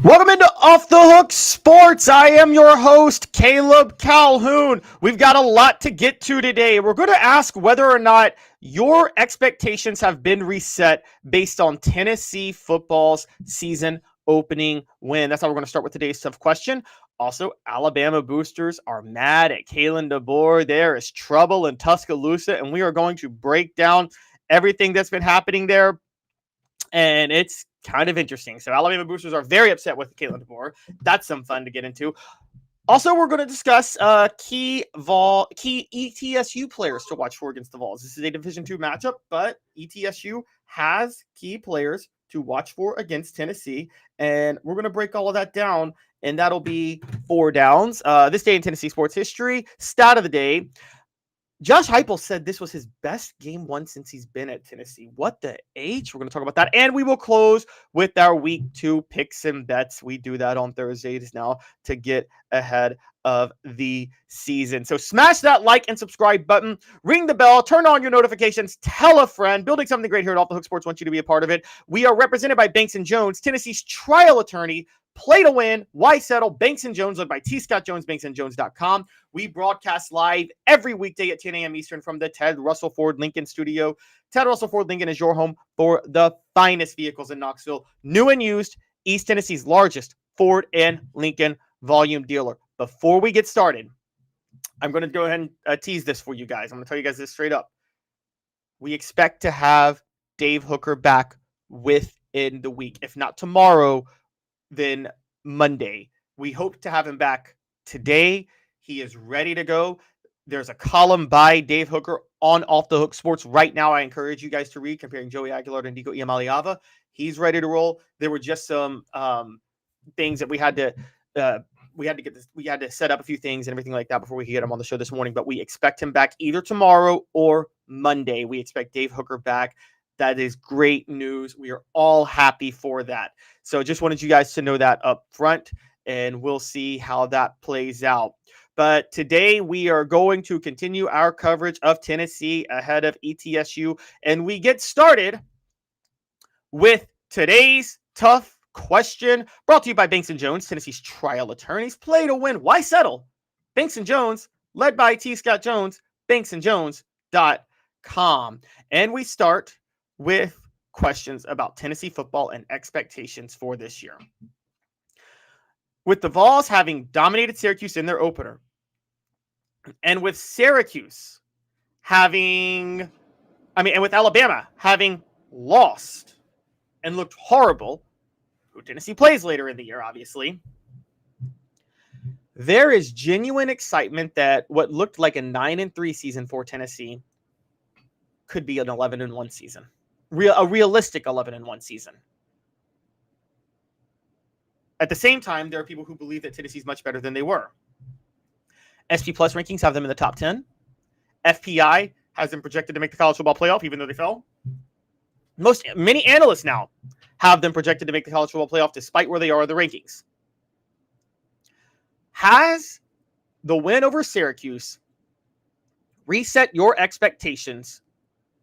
Welcome into Off the Hook Sports. I am your host, Caleb Calhoun. We've got a lot to get to today. We're going to ask whether or not your expectations have been reset based on Tennessee football's season opening win. That's how we're going to start with today's tough question. Also, Alabama boosters are mad at Kalen DeBoer. There is trouble in Tuscaloosa, and we are going to break down everything that's been happening there. And it's kind of interesting. So Alabama boosters are very upset with Kalen DeBoer. That's some fun to get into. Also, we're going to discuss key ETSU players to watch for against the Vols. This is a Division II matchup, but ETSU has key players to watch for against Tennessee. And we're going to break all of that down, and that'll be 4 downs. This day in Tennessee sports history, stat of the day. Josh Heupel said this was his best game one since he's been at Tennessee. What the H? We're going to talk about that. And we will close with our week 2 picks and bets. We do that on Thursdays now to get ahead of the season. So smash that like and subscribe button, ring the bell, turn on your notifications, tell a friend. Building something great here at Off the Hook Sports wants you to be a part of it. We are represented by Banks & Jones, Tennessee's trial attorney. Play to win. Why settle? Banks & Jones, led by T. Scott Jones, banksandjones.com. We broadcast live every weekday at 10 a.m. Eastern from the Ted Russell Ford Lincoln studio. Ted Russell Ford Lincoln is your home for the finest vehicles in Knoxville. New and used, East Tennessee's largest Ford and Lincoln volume dealer. Before we get started, I'm going to go ahead and tease this for you guys. I'm going to tell you guys this straight up. We expect to have Dave Hooker back within the week. If not tomorrow, then Monday. We hope to have him back today. He is ready to go. There's a column by Dave Hooker on Off the Hook Sports right now. I encourage you guys to read, comparing Joey Aguilar to Nico Iamaleava. He's ready to roll. There were just some things that we had to set up a few things and everything like that before we could get him on the show this morning. But we expect him back either tomorrow or Monday. We expect Dave Hooker back. That is great news. We are all happy for that. So just wanted you guys to know that up front, and we'll see how that plays out. But today we are going to continue our coverage of Tennessee ahead of ETSU, and we get started with today's tough question, brought to you by Banks & Jones, Tennessee's trial attorneys. Play to win. Why settle? Banks & Jones, led by T. Scott Jones, banksandjones.com. And we start with questions about Tennessee football and expectations for this year. With the Vols having dominated Syracuse in their opener, and with Syracuse and with Alabama having lost and looked horrible, who Tennessee plays later in the year, obviously, there is genuine excitement that what looked like a 9-3 season for Tennessee could be an 11-1 season. A realistic 11-1 season. At the same time, there are people who believe that Tennessee is much better than they were. SP Plus rankings have them in the top 10. FPI has them projected to make the college football playoff, even though they fell. Many analysts now have them projected to make the college football playoff, despite where they are in the rankings. Has the win over Syracuse reset your expectations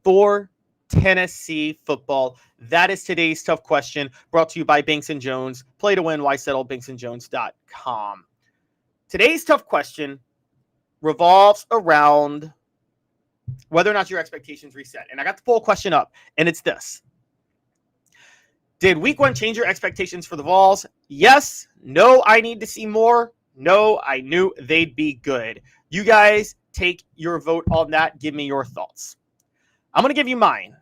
for Tennessee football? That is today's tough question, brought to you by Banks & Jones. Play to win. Why settle? banksandjones.com. Today's tough question revolves around whether or not your expectations reset. And I got the poll question up, and it's this. Did week 1 change your expectations for the Vols? Yes. No, I need to see more. No, I knew they'd be good. You guys take your vote on that. Give me your thoughts. I'm going to give you mine,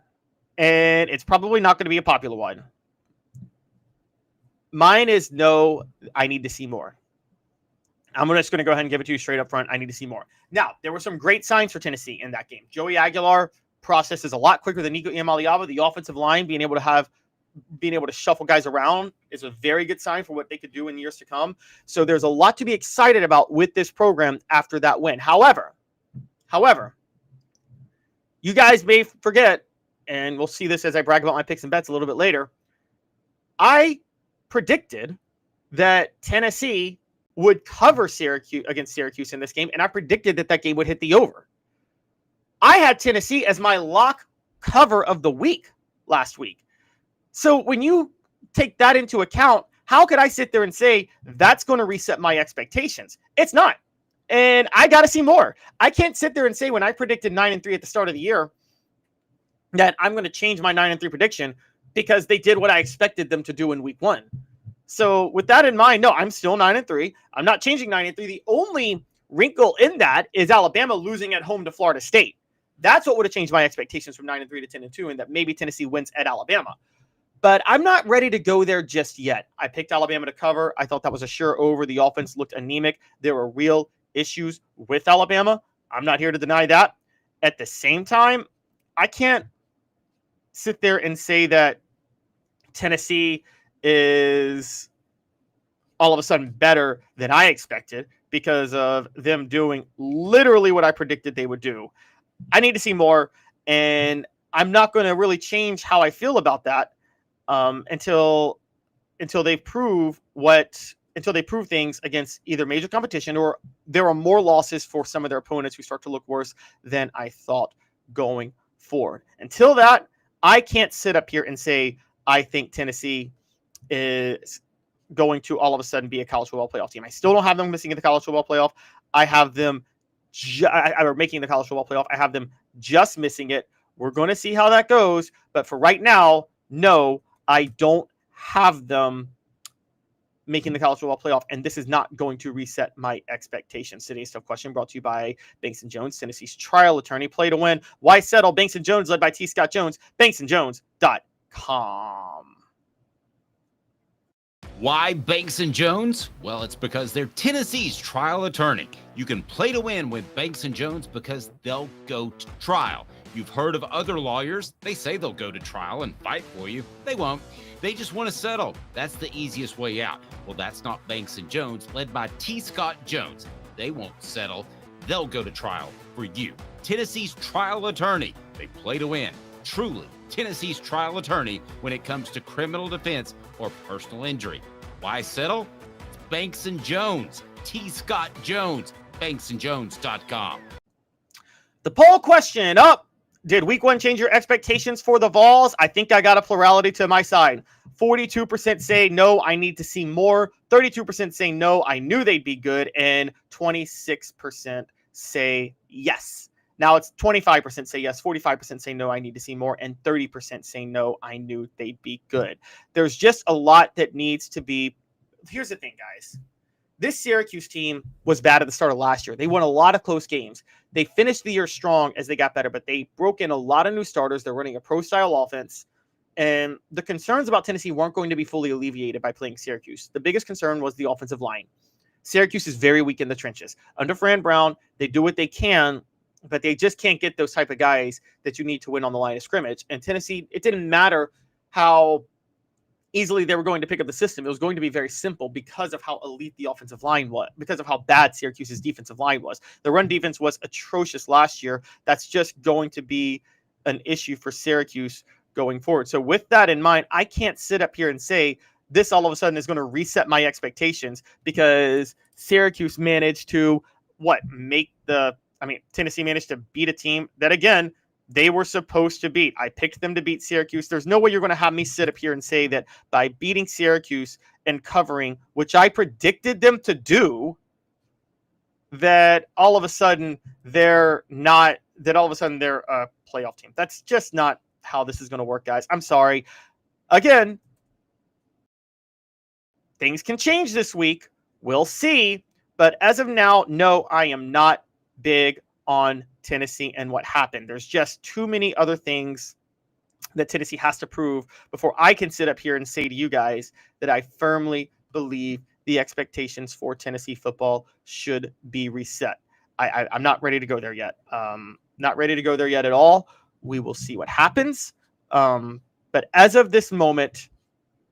and it's probably not going to be a popular one. Mine is no, I need to see more. I'm just going to go ahead and give it to you straight up front. I need to see more. Now, there were some great signs for Tennessee in that game. Joey Aguilar processes a lot quicker than Nico Iamaleava. The offensive line being able to shuffle guys around is a very good sign for what they could do in years to come. So there's a lot to be excited about with this program after that win. However, you guys may forget, and we'll see this as I brag about my picks and bets a little bit later, I predicted that Tennessee would cover Syracuse against Syracuse in this game, and I predicted that game would hit the over. I had Tennessee as my lock cover of the week last week. So when you take that into account, How could I sit there and say that's going to reset my expectations? It's not. And I got to see more. I can't sit there and say when I predicted 9-3 at the start of the year that I'm going to change my 9-3 prediction because they did what I expected them to do in week 1. So with that in mind, no, I'm still 9-3. I'm not changing 9-3. The only wrinkle in that is Alabama losing at home to Florida State. That's what would have changed my expectations from 9-3 to 10-2, and that maybe Tennessee wins at Alabama. But I'm not ready to go there just yet. I picked Alabama to cover. I thought that was a sure over. The offense looked anemic. There were real issues with Alabama. I'm not here to deny that. At the same time, I can't sit there and say that Tennessee is all of a sudden better than I expected because of them doing literally what I predicted they would do. I need to see more, and I'm not going to really change how I feel about that until they prove things against either major competition or there are more losses for some of their opponents who start to look worse than I thought going forward. Until that, I can't sit up here and say I think Tennessee is going to all of a sudden be a college football playoff team. I still don't have them missing in the college football playoff. I have them making the college football playoff. I have them just missing it. We're going to see how that goes. But for right now, no, I don't have them making the college football playoff, and this is not going to reset my expectations. Today's tough question brought to you by Banks & Jones, Tennessee's trial attorney. Play to win. Why settle? Banks & Jones, led by T. Scott Jones. BanksandJones.com. Why Banks & Jones? Well, it's because they're Tennessee's trial attorney. You can play to win with Banks & Jones because they'll go to trial. You've heard of other lawyers. They say they'll go to trial and fight for you. They won't. They just want to settle. That's the easiest way out. Well, that's not Banks & Jones, led by T. Scott Jones. They won't settle. They'll go to trial for you. Tennessee's trial attorney. They play to win. Truly, Tennessee's trial attorney when it comes to criminal defense or personal injury. Why settle? It's Banks & Jones. T. Scott Jones. BanksandJones.com. The poll question up. Did week 1 change your expectations for the Vols? I think I got a plurality to my side. 42% say no, I need to see more. 32% say no, I knew they'd be good. And 26% say yes. Now it's 25% say yes, 45% say no, I need to see more, and 30% say no, I knew they'd be good. There's just a lot that needs to be. Here's the thing, guys. This Syracuse team was bad at the start of last year. They won a lot of close games. They finished the year strong as they got better, but they broke in a lot of new starters. They're running a pro-style offense, and the concerns about Tennessee weren't going to be fully alleviated by playing Syracuse. The biggest concern was the offensive line. Syracuse is very weak in the trenches. Under Fran Brown, they do what they can, but they just can't get those type of guys that you need to win on the line of scrimmage. And Tennessee, it didn't matter how easily they were going to pick up the system. It was going to be very simple because of how elite the offensive line was, because of how bad Syracuse's defensive line was. The run defense was atrocious last year. That's just going to be an issue for Syracuse going forward. So with that in mind, I can't sit up here and say this all of a sudden is going to reset my expectations because Syracuse managed to Tennessee managed to beat a team that, again, they were supposed to beat. I picked them to beat Syracuse. There's no way you're going to have me sit up here and say that by beating Syracuse and covering, which I predicted them to do, that all of a sudden they're a playoff team. That's just not how this is going to work, guys. I'm sorry. Again, things can change this week. We'll see. But as of now, no, I am not big on Tennessee and what happened. There's just too many other things that Tennessee has to prove before I can sit up here and say to you guys that I firmly believe the expectations for Tennessee football should be reset. I'm not ready to go there yet. Not ready to go there yet at all. We will see what happens. But as of this moment,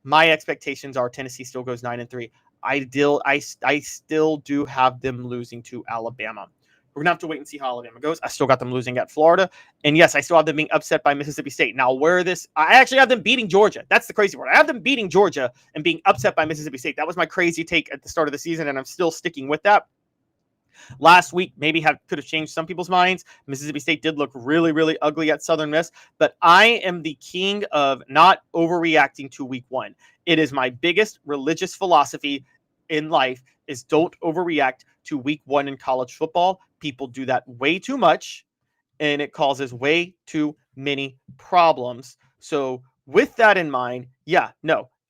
my expectations are Tennessee still goes 9-3. I still do have them losing to Alabama. We're going to have to wait and see how Alabama goes. I still got them losing at Florida. And yes, I still have them being upset by Mississippi State. Now, I actually have them beating Georgia. That's the crazy part. I have them beating Georgia and being upset by Mississippi State. That was my crazy take at the start of the season, and I'm still sticking with that. Last week, maybe could have changed some people's minds. Mississippi State did look really, really ugly at Southern Miss, but I am the king of not overreacting to week one. It is my biggest religious philosophy in life is don't overreact to week one in college football. People do that way too much, and it causes way too many problems. So with that in mind,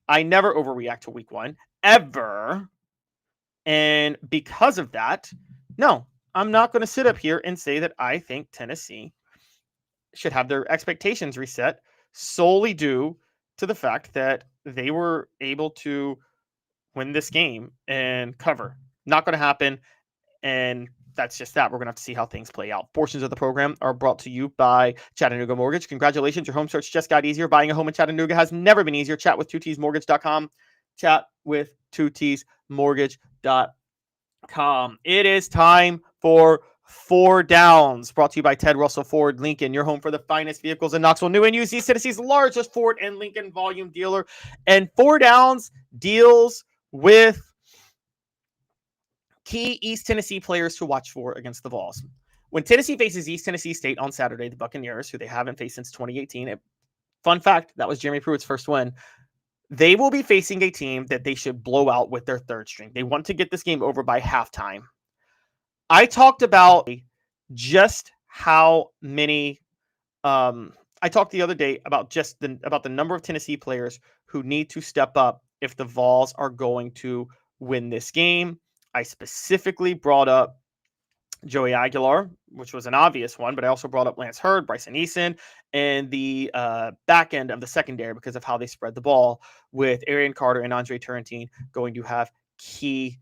I never overreact to week one, ever. And because of that, no, I'm not going to sit up here and say that I think Tennessee should have their expectations reset solely due to the fact that they were able to win this game and cover. Not going to happen. And that's just that. We're going to have to see how things play out. Portions of the program are brought to you by Chattanooga Mortgage. Congratulations. Your home search just got easier. Buying a home in Chattanooga has never been easier. Chat with 2tsmortgage.com. Chat with 2tsmortgage.com. It is time for Four Downs, brought to you by Ted Russell Ford Lincoln, your home for the finest vehicles in Knoxville, new and used, East Tennessee's largest Ford and Lincoln volume dealer. And Four Downs deals with key East Tennessee players to watch for against the Vols. When Tennessee faces East Tennessee State on Saturday, the Buccaneers, who they haven't faced since 2018, fun fact, that was Jeremy Pruitt's first win. They will be facing a team that they should blow out with their third string. They want to get this game over by halftime. I talked about just how many. I talked the other day about about the number of Tennessee players who need to step up if the Vols are going to win this game. I specifically brought up Joey Aguilar, which was an obvious one, but I also brought up Lance Hurd, Bryson Eason, and the back end of the secondary because of how they spread the ball, with Arian Carter and Andre Turrentine going to have key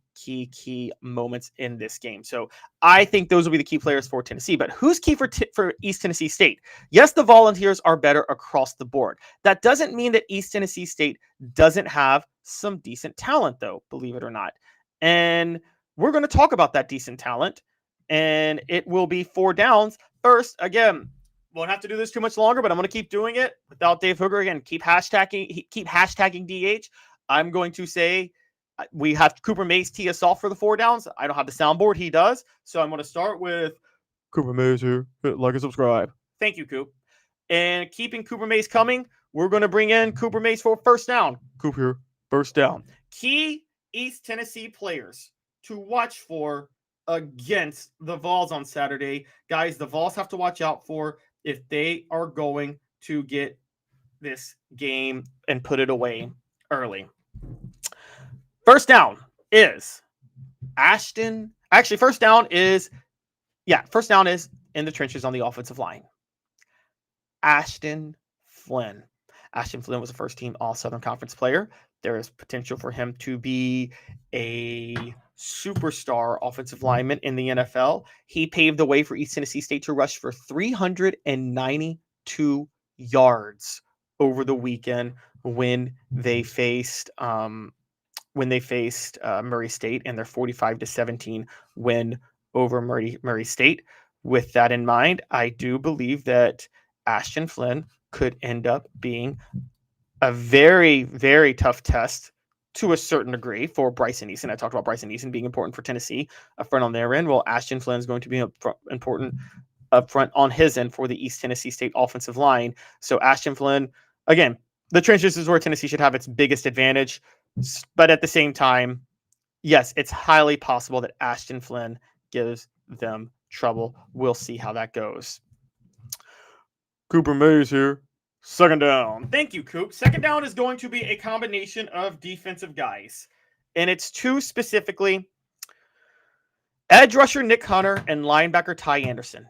moments in this game. So I think those will be the key players for Tennessee. But who's key for East Tennessee State? Yes, the Volunteers are better across the board. That doesn't mean that East Tennessee State doesn't have some decent talent, though, believe it or not. And we're going to talk about that decent talent. And it will be Four Downs. First, again, won't have to do this too much longer, but I'm going to keep doing it without Dave Hooker. Again, keep hashtagging DH. I'm going to say we have Cooper Mays tee us off for the Four Downs. I don't have the soundboard. He does. So I'm going to start with Cooper Mays here. Hit like and subscribe. Thank you, Coop. And keeping Cooper Mays coming, we're going to bring in Cooper Mays for first down. Coop here, first down. Key East Tennessee players to watch for against the Vols on Saturday. Guys, the Vols have to watch out for if they are going to get this game and put it away early. First down is Ashton. Actually, first down is in the trenches on the offensive line. Ashton Flynn. Ashton Flynn was a first-team All-Southern Conference player. There is potential for him to be a superstar offensive lineman in the NFL. He paved the way for East Tennessee State to rush for 392 yards over the weekend when they faced Murray State in their 45-17 win over Murray State. With that in mind, I do believe that Ashton Flynn could end up being a very, very tough test to a certain degree for Bryson Eason. I talked about Bryson Eason being important for Tennessee up front on their end. Well, Ashton Flynn is going to be important up front on his end for the East Tennessee State offensive line. So Ashton Flynn, again, the trenches is where Tennessee should have its biggest advantage. But at the same time, yes, it's highly possible that Ashton Flynn gives them trouble. We'll see how that goes. Cooper Mays here. Second down. Thank you, Coop. Second down is going to be a combination of defensive guys. And it's two specifically. Edge rusher Nick Hunter and linebacker Ty Anderson.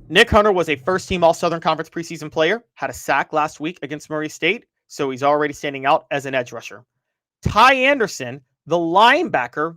Nick Hunter was a first-team All-Southern Conference preseason player, had a sack last week against Murray State, so he's already standing out as an edge rusher. Ty Anderson, the linebacker,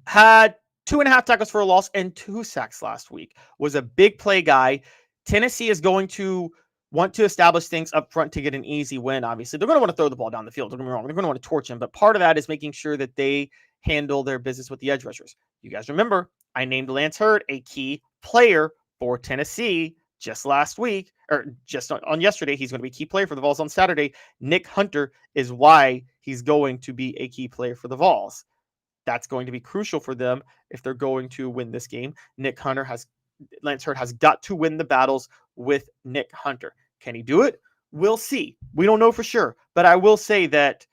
had 2.5 tackles for a loss and 2 sacks last week, was a big play guy. Tennessee is going to want to establish things up front to get an easy win, obviously. They're going to want to throw the ball down the field. Don't get me wrong. They're going to want to torch him. But part of that is making sure that they handle their business with the edge rushers. You guys remember, I named Lance Hurd a key player for Tennessee just last week, or just on yesterday. He's going to be a key player for the Vols on Saturday. Nick Hunter is why he's going to be a key player for the Vols. That's going to be crucial for them if they're going to win this game. Lance Hurd has got to win the battles with Nick Hunter. Can he do it? We'll see. We don't know for sure, but I will say that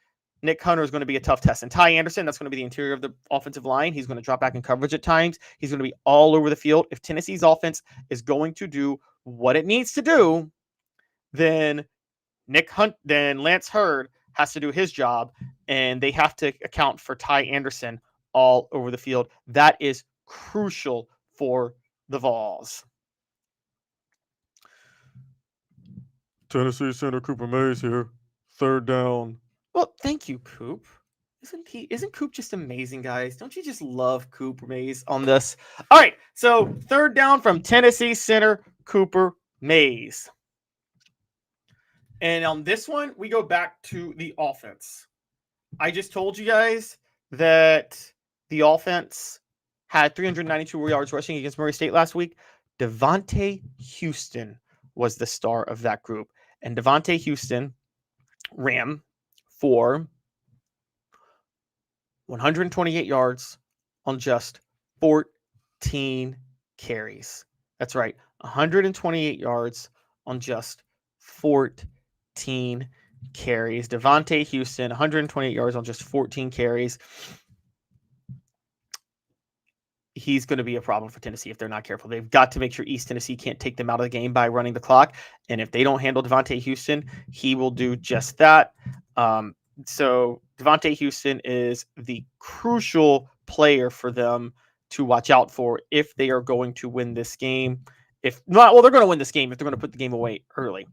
Nick Hunter is going to be a tough test. And Ty Anderson, that's going to be the interior of the offensive line. He's going to drop back in coverage at times. He's going to be all over the field. If Tennessee's offense is going to do what it needs to do, then Lance Hurd has to do his job, and they have to account for Ty Anderson all over the field. That is crucial for the Vols. Tennessee center Cooper Mays here. 3rd down. Well, thank you, Coop. Isn't Coop just amazing, guys? Don't you just love Cooper Mays on this? All right, so 3rd down from Tennessee center Cooper Mays. And on this one, we go back to the offense. I just told you guys that the offense had 392 yards rushing against Murray State last week. Devontae Houston was the star of that group. And Devontae Houston ran for 128 yards on just 14 carries. That's right, 128 yards on just 14 carries. Devontae Houston, 128 yards on just 14 carries. He's going to be a problem for Tennessee if they're not careful. They've got to make sure East Tennessee can't take them out of the game by running the clock. And if they don't handle Devontae Houston, he will do just that. So Devontae Houston is the crucial player for them to watch out for if they are going to win this game. If not, well, they're going to win this game if they're going to put the game away early.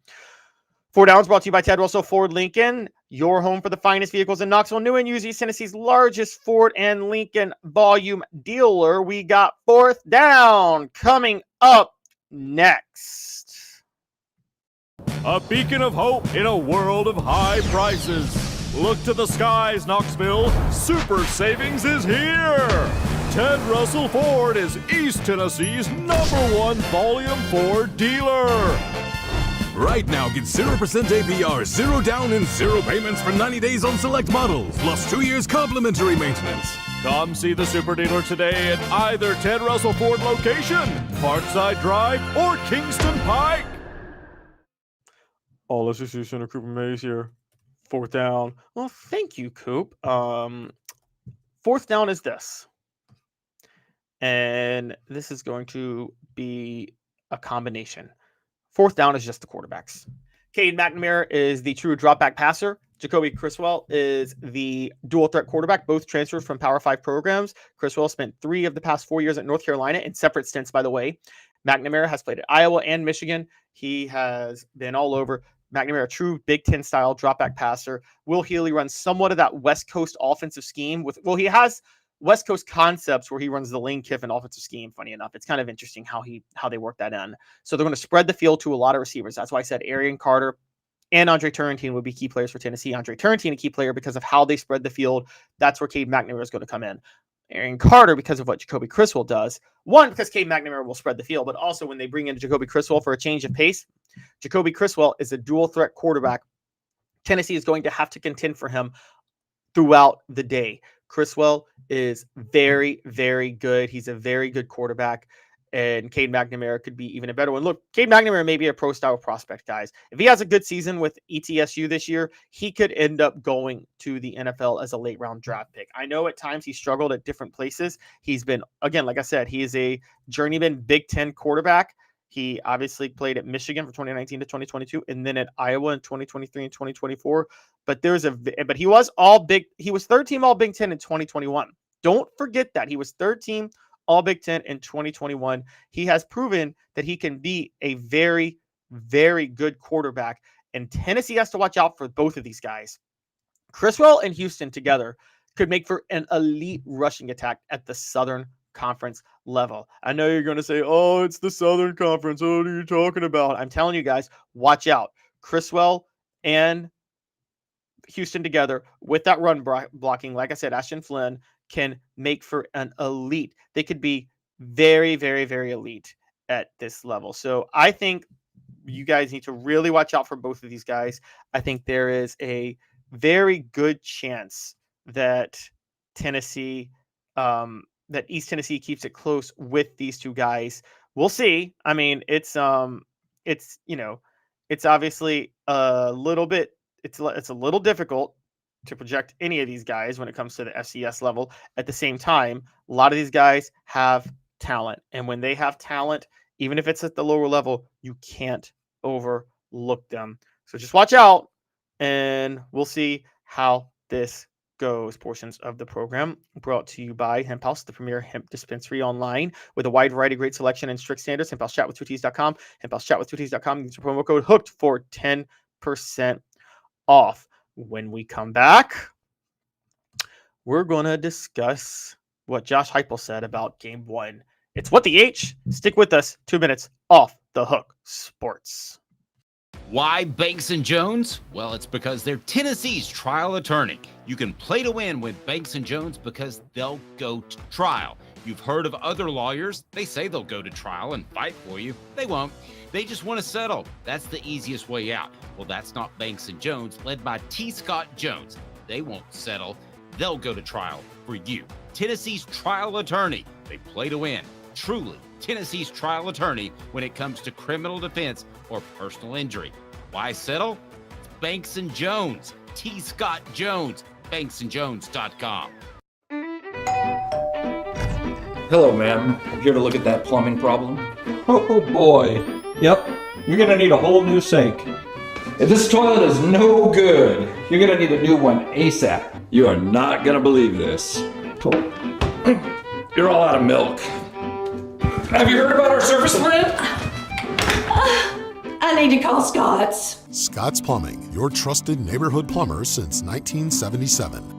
4 Downs brought to you by Ted Russell Ford Lincoln, your home for the finest vehicles in Knoxville, New and used, East Tennessee's largest Ford and Lincoln volume dealer. We got 4th down coming up next. A beacon of hope in a world of high prices. Look to the skies, Knoxville. Super savings is here. Ted Russell Ford is East Tennessee's #1 volume Ford dealer. Right now, get 0% APR, 0 down, and 0 payments for 90 days on select models, plus 2 years complimentary maintenance. Come see the super dealer today at either Ted Russell Ford location, Parkside Drive, or Kingston Pike. Oh, let's just use Center Cooper Mays here. 4th down. Well, thank you, Coop. 4th down is this. And this is going to be a combination. 4th down is just the quarterbacks. Cade McNamara is the true drop-back passer. Jacoby Criswell is the dual-threat quarterback, both transfers from Power 5 programs. Criswell spent 3 of the past 4 years at North Carolina in separate stints, by the way. McNamara has played at Iowa and Michigan. He has been all over. McNamara, true Big Ten style drop-back passer. Will Healy runs somewhat of that West Coast offensive scheme. He has West Coast concepts where he runs the Lane Kiffin offensive scheme. Funny enough, it's kind of interesting how they work that in. So they're going to spread the field to a lot of receivers. That's why I said Arian Carter and Andre Turrentine would be key players for Tennessee. Andre Turrentine, a key player because of how they spread the field. That's where Cade McNamara is going to come in. Arian Carter, because of what Jacoby Criswell does. One, because Cade McNamara will spread the field, but also when they bring in Jacoby Criswell for a change of pace, Jacoby Criswell is a dual threat quarterback. Tennessee is going to have to contend for him throughout the day. Criswell is very, very good. He's a very good quarterback, and Cade McNamara could be even a better one. Look, Cade McNamara may be a pro-style prospect, guys. If he has a good season with ETSU this year, he could end up going to the NFL as a late-round draft pick. I know at times he struggled at different places. He's been, again, like I said, he is a journeyman Big Ten quarterback. He obviously played at Michigan from 2019 to 2022, and then at Iowa in 2023 and 2024. But he was all big. He was 3rd team All Big Ten in 2021. Don't forget that he was 3rd team All Big Ten in 2021. He has proven that he can be a very, very good quarterback, and Tennessee has to watch out for both of these guys. Criswell and Houston together could make for an elite rushing attack at the Southern Conference level. I know you're going to say, oh, it's the Southern Conference. What are you talking about? I'm telling you guys, watch out. Criswell and Houston together with that run blocking, like I said, Ashton Flynn can make for an elite. They could be very, very, very elite at this level. So I think you guys need to really watch out for both of these guys. I think there is a very good chance that Tennessee that East Tennessee keeps it close with these two guys. We'll see. I mean, it's obviously a little bit. It's a little difficult to project any of these guys when it comes to the FCS level. At the same time, a lot of these guys have talent, and when they have talent, even if it's at the lower level, you can't overlook them. So just watch out, and we'll see how this goes. Portions of the program brought to you by Hemp House, the premier hemp dispensary online with a wide variety, great selection, and strict standards. HempHouseChatWith2Ts.com. HempHouseChatWith2Ts.com. Use the promo code HOOKED for 10% off. When we come back, we're going to discuss what Josh Heupel said about Game 1. It's What the H. Stick with us. 2 minutes off the hook sports. Why Banks & Jones? Well, it's because they're Tennessee's trial attorney. You can play to win with Banks & Jones because they'll go to trial. You've heard of other lawyers. They say they'll go to trial and fight for you. They won't. They just want to settle. That's the easiest way out. Well, that's not Banks & Jones, led by T. Scott Jones. They won't settle. They'll go to trial for you. Tennessee's trial attorney. They play to win. Truly, Tennessee's trial attorney when it comes to criminal defense or personal injury. Why settle? It's Banks & Jones. T. Scott Jones. BanksandJones.com. Hello, ma'am. Here to look at that plumbing problem? Oh boy. Yep, you're gonna need a whole new sink. If this toilet is no good, you're gonna need a new one ASAP. You are not gonna believe this. You're all out of milk. Have you heard about our service plan? I need to call Scott's. Scott's Plumbing, your trusted neighborhood plumber since 1977.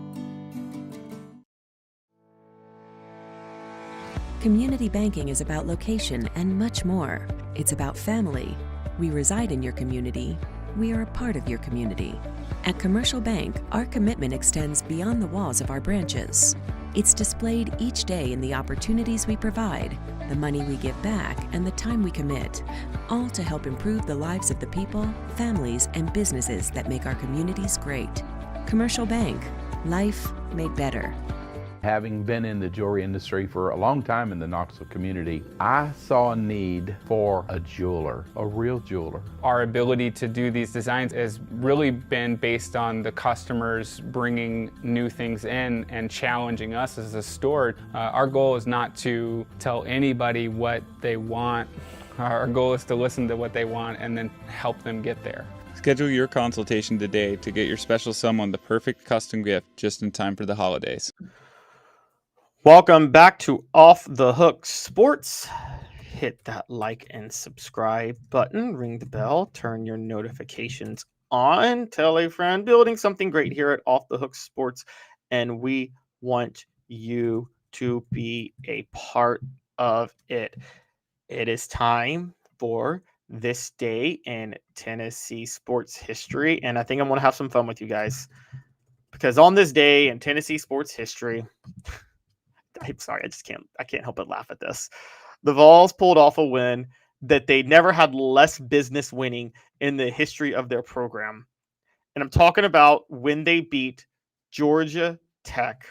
Community banking is about location and much more. It's about family. We reside in your community. We are a part of your community. At Commercial Bank, our commitment extends beyond the walls of our branches. It's displayed each day in the opportunities we provide, the money we give back, and the time we commit, all to help improve the lives of the people, families, and businesses that make our communities great. Commercial Bank, life made better. Having been in the jewelry industry for a long time in the Knoxville community, I saw a need for a jeweler, a real jeweler. Our ability to do these designs has really been based on the customers bringing new things in and challenging us as a store. Our goal is not to tell anybody what they want. Our goal is to listen to what they want and then help them get there. Schedule your consultation today to get your special someone the perfect custom gift just in time for the holidays. Welcome back to Off the Hook Sports. Hit that like and subscribe button, ring the bell, turn your notifications on, tell a friend, building something great here at Off the Hook Sports, and we want you to be a part of it. It is time for this day in Tennessee sports history, and I think I'm going to have some fun with you guys, because on this day in Tennessee sports history, I'm sorry, I can't help but laugh at this. The Vols pulled off a win that they never had less business winning in the history of their program. And I'm talking about when they beat Georgia Tech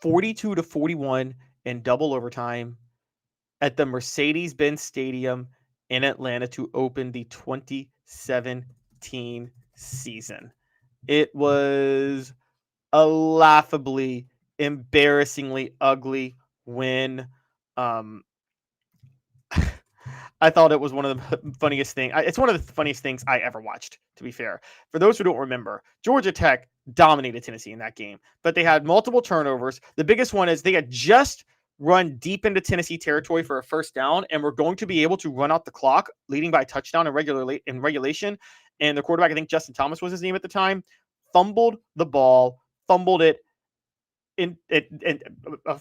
42-41 in double overtime at the Mercedes-Benz Stadium in Atlanta to open the 2017 season. It was a laughably, embarrassingly ugly win. I thought it was one of the funniest things. It's one of the funniest things I ever watched, to be fair. For those who don't remember, Georgia Tech dominated Tennessee in that game, but they had multiple turnovers. The biggest one is they had just run deep into Tennessee territory for a first down and were going to be able to run out the clock, leading by a touchdown in regulation. And the quarterback, I think Justin Thomas was his name at the time, fumbled the ball, fumbled it,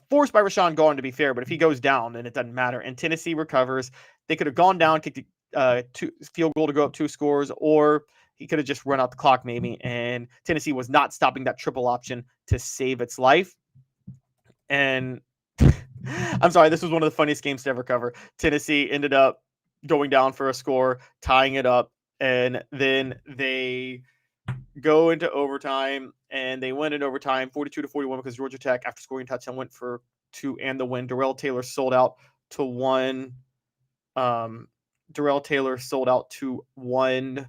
forced by Rashawn Gordon, to be fair, but if he goes down, then it doesn't matter. And Tennessee recovers. They could have gone down, kicked a field goal to go up 2 scores, or he could have just run out the clock maybe. And Tennessee was not stopping that triple option to save its life. And I'm sorry, this was one of the funniest games to ever cover. Tennessee ended up going down for a score, tying it up, and then they go into overtime, and they win in overtime 42-41 because Georgia Tech, after scoring a touchdown, went for 2 and the win. Darrell Taylor sold out to one. Darrell Taylor sold out to one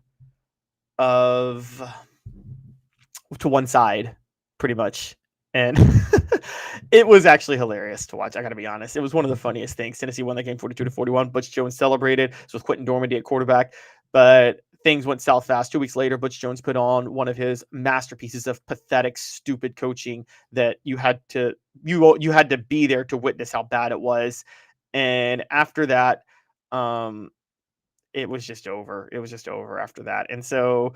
side, pretty much. And it was actually hilarious to watch. I got to be honest. It was one of the funniest things. Tennessee won that game 42-41. Butch Jones celebrated. This was Quentin Dormady at quarterback, but things went south fast. 2 weeks later, Butch Jones put on one of his masterpieces of pathetic, stupid coaching that you had to be there to witness how bad it was. And after that, it was just over. It was just over after that. And so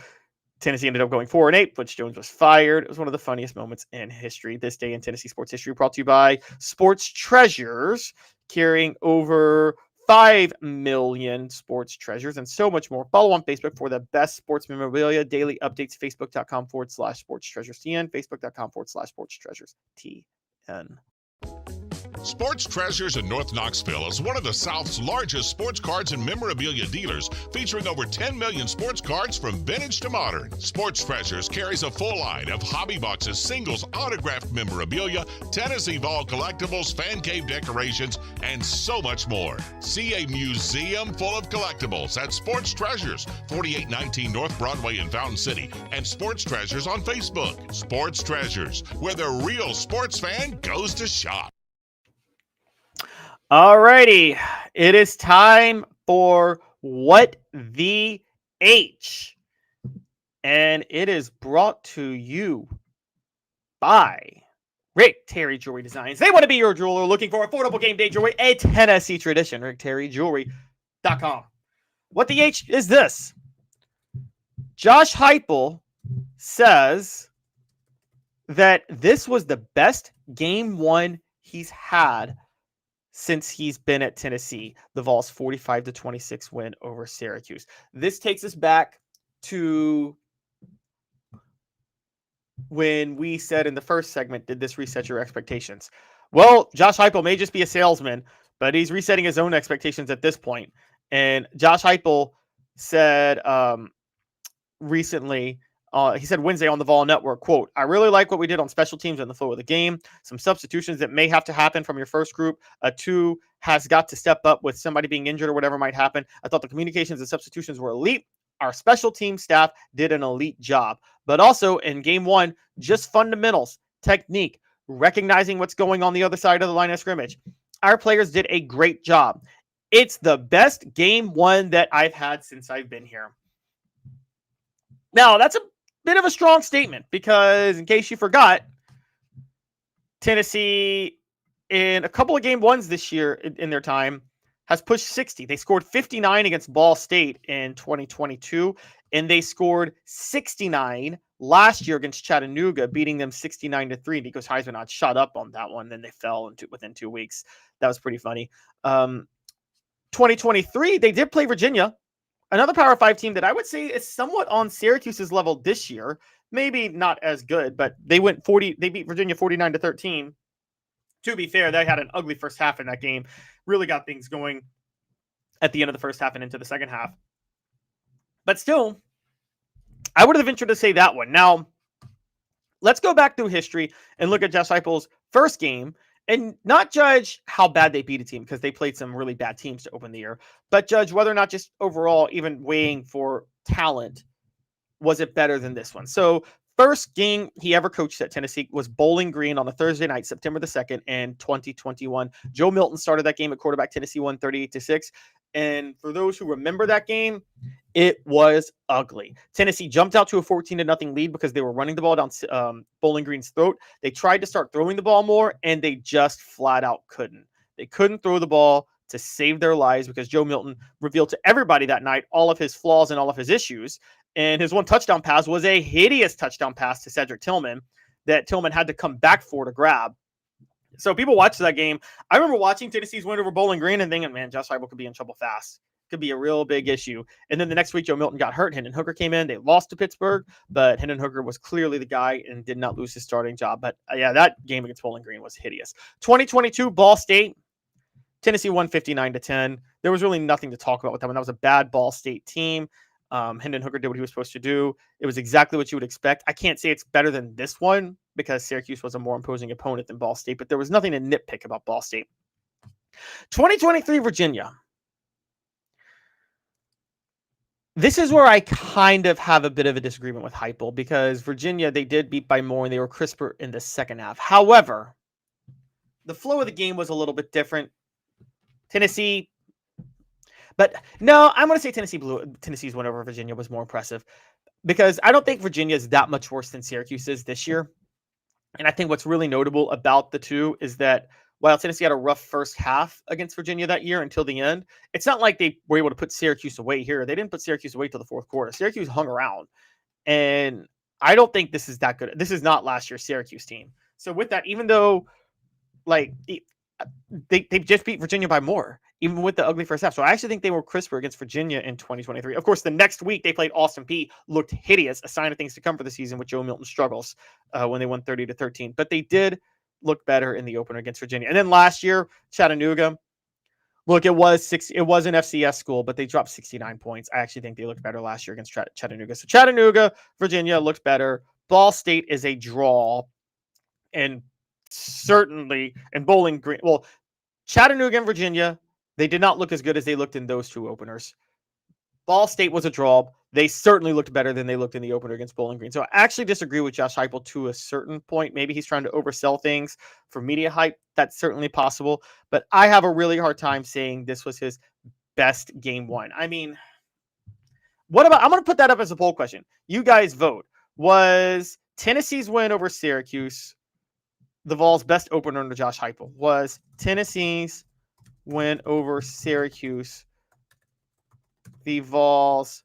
Tennessee ended up going 4-8. Butch Jones was fired. It was one of the funniest moments in history. This day in Tennessee sports history, brought to you by Sports Treasures, carrying over 5 million sports treasures and so much more. Follow on Facebook for the best sports memorabilia. Daily updates, facebook.com/sportstreasuresTN, facebook.com/sportstreasuresTN. Sports Treasures in North Knoxville is one of the South's largest sports cards and memorabilia dealers, featuring over 10 million sports cards from vintage to modern. Sports Treasures carries a full line of hobby boxes, singles, autographed memorabilia, Tennessee Vol collectibles, fan cave decorations, and so much more. See a museum full of collectibles at Sports Treasures, 4819 North Broadway in Fountain City, and Sports Treasures on Facebook. Sports Treasures, where the real sports fan goes to shop. Alrighty, it is time for What the H, and it is brought to you by Rick Terry Jewelry Designs. They want to be your jeweler looking for affordable game day jewelry, a Tennessee tradition. RickTerryJewelry.com. What the H is this? Josh Heupel says that this was the best game one he's had since he's been at Tennessee. The Vols 45-26 win over Syracuse. This takes us back to when we said in the first segment, did this reset your expectations? Well, Josh Heupel may just be a salesman, but he's resetting his own expectations at this point. And Josh Heupel said recently, he said Wednesday on the Vol Network, quote, "I really like what we did on special teams and the flow of the game. Some substitutions that may have to happen from your first group. A 2 has got to step up with somebody being injured or whatever might happen. I thought the communications and substitutions were elite. Our special team staff did an elite job. But also in game one, just fundamentals, technique, recognizing what's going on the other side of the line of scrimmage. Our players did a great job. It's the best game one that I've had since I've been here." Now, that's a bit of a strong statement because, in case you forgot, Tennessee, in a couple of game ones this year in their time, has pushed 60. They scored 59 against Ball State in 2022, and they scored 69 last year against Chattanooga, beating them 69-3. Nico's Heisman odds shot up on that one, then they fell within 2 weeks. That was pretty funny. 2023, they did play Virginia, another Power 5 team that I would say is somewhat on Syracuse's level this year. Maybe not as good, but they beat Virginia 49-13. To be fair, they had an ugly first half in that game. Really got things going at the end of the first half and into the second half. But still, I would have ventured to say that one. Now, let's go back through history and look at Josh Heupel's first game and not judge how bad they beat a team, because they played some really bad teams to open the year, but judge whether or not, just overall, even weighing for talent, was it better than this one? So first game he ever coached at Tennessee was Bowling Green on a Thursday night, September the 2nd in 2021. Joe Milton started that game at quarterback. Tennessee won 38-6. And for those who remember that game, it was ugly. Tennessee jumped out to a 14-0 lead because they were running the ball down Bowling Green's throat. They tried to start throwing the ball more, and they just flat out couldn't. They couldn't throw the ball to save their lives because Joe Milton revealed to everybody that night all of his flaws and all of his issues. And his one touchdown pass was a hideous touchdown pass to Cedric Tillman that Tillman had to come back for to grab. So people watched that game. I remember watching Tennessee's win over Bowling Green and thinking, man, Josh Heupel could be in trouble fast. Could be a real big issue. And then the next week, Joe Milton got hurt. Hendon Hooker came in. They lost to Pittsburgh, but Hendon Hooker was clearly the guy and did not lose his starting job. But yeah, that game against Bowling Green was hideous. 2022 Ball State. Tennessee won 59-10. There was really nothing to talk about with that one. That was a bad Ball State team. Hendon Hooker did what he was supposed to do. It was exactly what you would expect. I can't say it's better than this one because Syracuse was a more imposing opponent than Ball State, but there was nothing to nitpick about Ball State. 2023 Virginia. This is where I kind of have a bit of a disagreement with Heupel because Virginia, they did beat by more and they were crisper in the second half. However, the flow of the game was a little bit different. Tennessee, but no, I'm going to say Tennessee's win over Virginia was more impressive because I don't think Virginia is that much worse than Syracuse is this year. And I think what's really notable about the two is that while Tennessee had a rough first half against Virginia that year until the end, it's not like they were able to put Syracuse away here. They didn't put Syracuse away till the fourth quarter. Syracuse hung around. And I don't think this is that good. This is not last year's Syracuse team. So with that, even though like they just beat Virginia by more, even with the ugly first half. So I actually think they were crisper against Virginia in 2023. Of course, the next week they played Austin Peay, looked hideous, a sign of things to come for the season with Joe Milton's struggles when they won 30-13. But they did look better in the opener against Virginia. And then last year, Chattanooga, look, it was an FCS school, but they dropped 69 points. I actually think they looked better last year against Chattanooga. So Chattanooga, Virginia looked better. Ball State is a draw. And certainly in Bowling Green, well, Chattanooga and Virginia, they did not look as good as they looked in those two openers. Ball State was a draw. They certainly looked better than they looked in the opener against Bowling Green. So I actually disagree with Josh Heupel to a certain point. Maybe he's trying to oversell things for media hype. That's certainly possible. But I have a really hard time saying this was his best game one. I mean, I'm going to put that up as a poll question. You guys vote. Was Tennessee's win over Syracuse the Vols' best opener under Josh Heupel? Was Tennessee's win over Syracuse the Vols'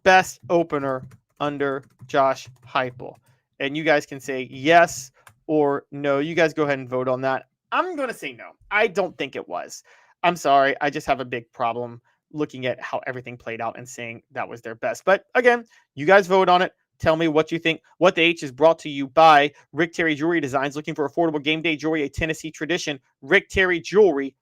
best opener under Josh Heupel? And you guys can say yes or no. You guys go ahead and vote on that. I'm going to say no. I don't think it was. I'm sorry. I just have a big problem looking at how everything played out and saying that was their best. But again, you guys vote on it. Tell me what you think. What the H is brought to you by Rick Terry Jewelry Designs. Looking for affordable game day jewelry, a Tennessee tradition. RickTerryJewelry.com.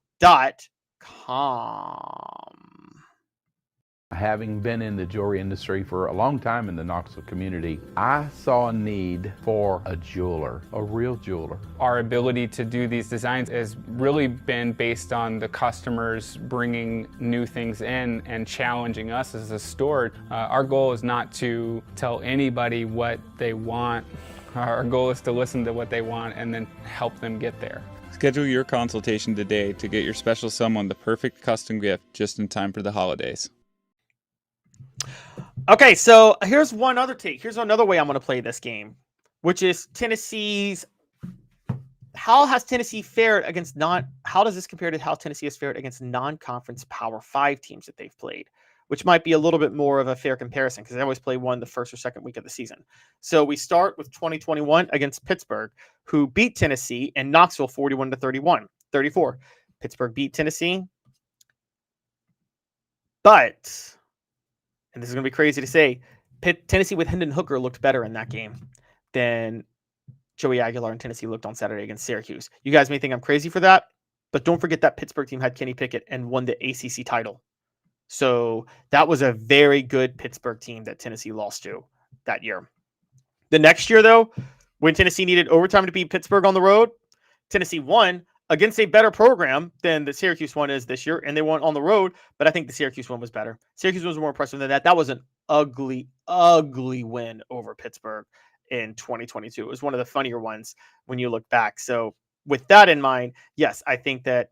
Having been in the jewelry industry for a long time in the Knoxville community, I saw a need for a jeweler, a real jeweler. Our ability to do these designs has really been based on the customers bringing new things in and challenging us as a store. Our goal is not to tell anybody what they want. Our goal is to listen to what they want and then help them get there. Schedule your consultation today to get your special someone the perfect custom gift just in time for the holidays. Okay, so here's one other take. Here's another way I'm going to play this game, which is Tennessee's. How has Tennessee fared against how does this compare to how Tennessee has fared against non-conference Power 5 teams that they've played, which might be a little bit more of a fair comparison because they always play one the first or second week of the season. So we start with 2021 against Pittsburgh, who beat Tennessee and Knoxville 41-34. Pittsburgh beat Tennessee, but, and this is going to be crazy to say, Tennessee with Hendon Hooker looked better in that game than Joey Aguilar and Tennessee looked on Saturday against Syracuse. You guys may think I'm crazy for that, but don't forget that Pittsburgh team had Kenny Pickett and won the ACC title. So that was a very good Pittsburgh team that Tennessee lost to that year. The next year, though, when Tennessee needed overtime to beat Pittsburgh on the road, Tennessee won against a better program than the Syracuse one is this year, and they won on the road, but I think the Syracuse one was better. Syracuse was more impressive than that. That was an ugly, ugly win over Pittsburgh in 2022. It was one of the funnier ones when you look back. So with that in mind, yes, I think that,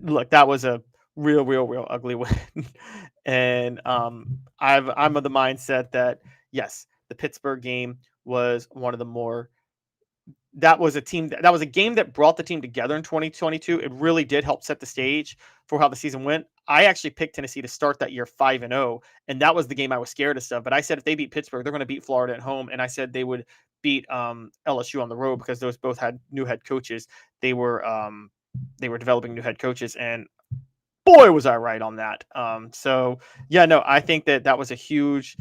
look, that was a real ugly win. And I'm of the mindset that, yes, the Pittsburgh game was one of the more, that was a game that brought the team together in 2022. It really did help set the stage for how the season went. I actually picked Tennessee to start that year 5-0, and that was the game I was scared of. But I said if they beat Pittsburgh, they're going to beat Florida at home, and I said they would beat LSU on the road because those both had new head coaches. They were developing new head coaches, and boy, was I right on that. So yeah, no, I think that was a huge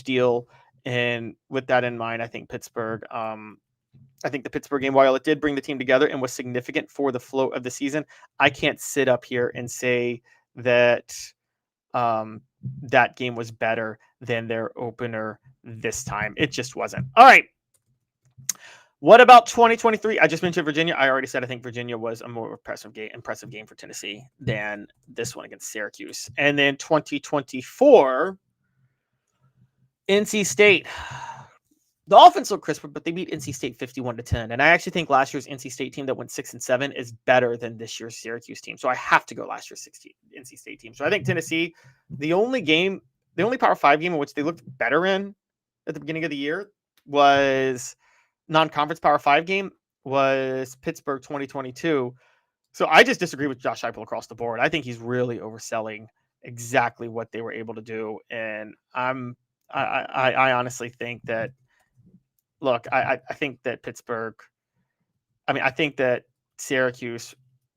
deal. And with that in mind, I think Pittsburgh. I think the Pittsburgh game, while it did bring the team together and was significant for the flow of the season, I can't sit up here and say that that game was better than their opener this time. It just wasn't. All right. What about 2023? I just mentioned Virginia. I already said I think Virginia was a more impressive game for Tennessee than this one against Syracuse. And then 2024, NC State. The offense looked crisper, but they beat NC State 51-10. And I actually think last year's NC State team that went 6-7 is better than this year's Syracuse team. So I have to go last year's NC State team. So I think Tennessee, the only Power 5 game in which they looked better in at the beginning of the year was non-conference Power 5 game was Pittsburgh 2022. So I just disagree with Josh Heupel across the board. I think he's really overselling exactly what they were able to do. And I honestly think that, look, I think that Pittsburgh, I think that Syracuse,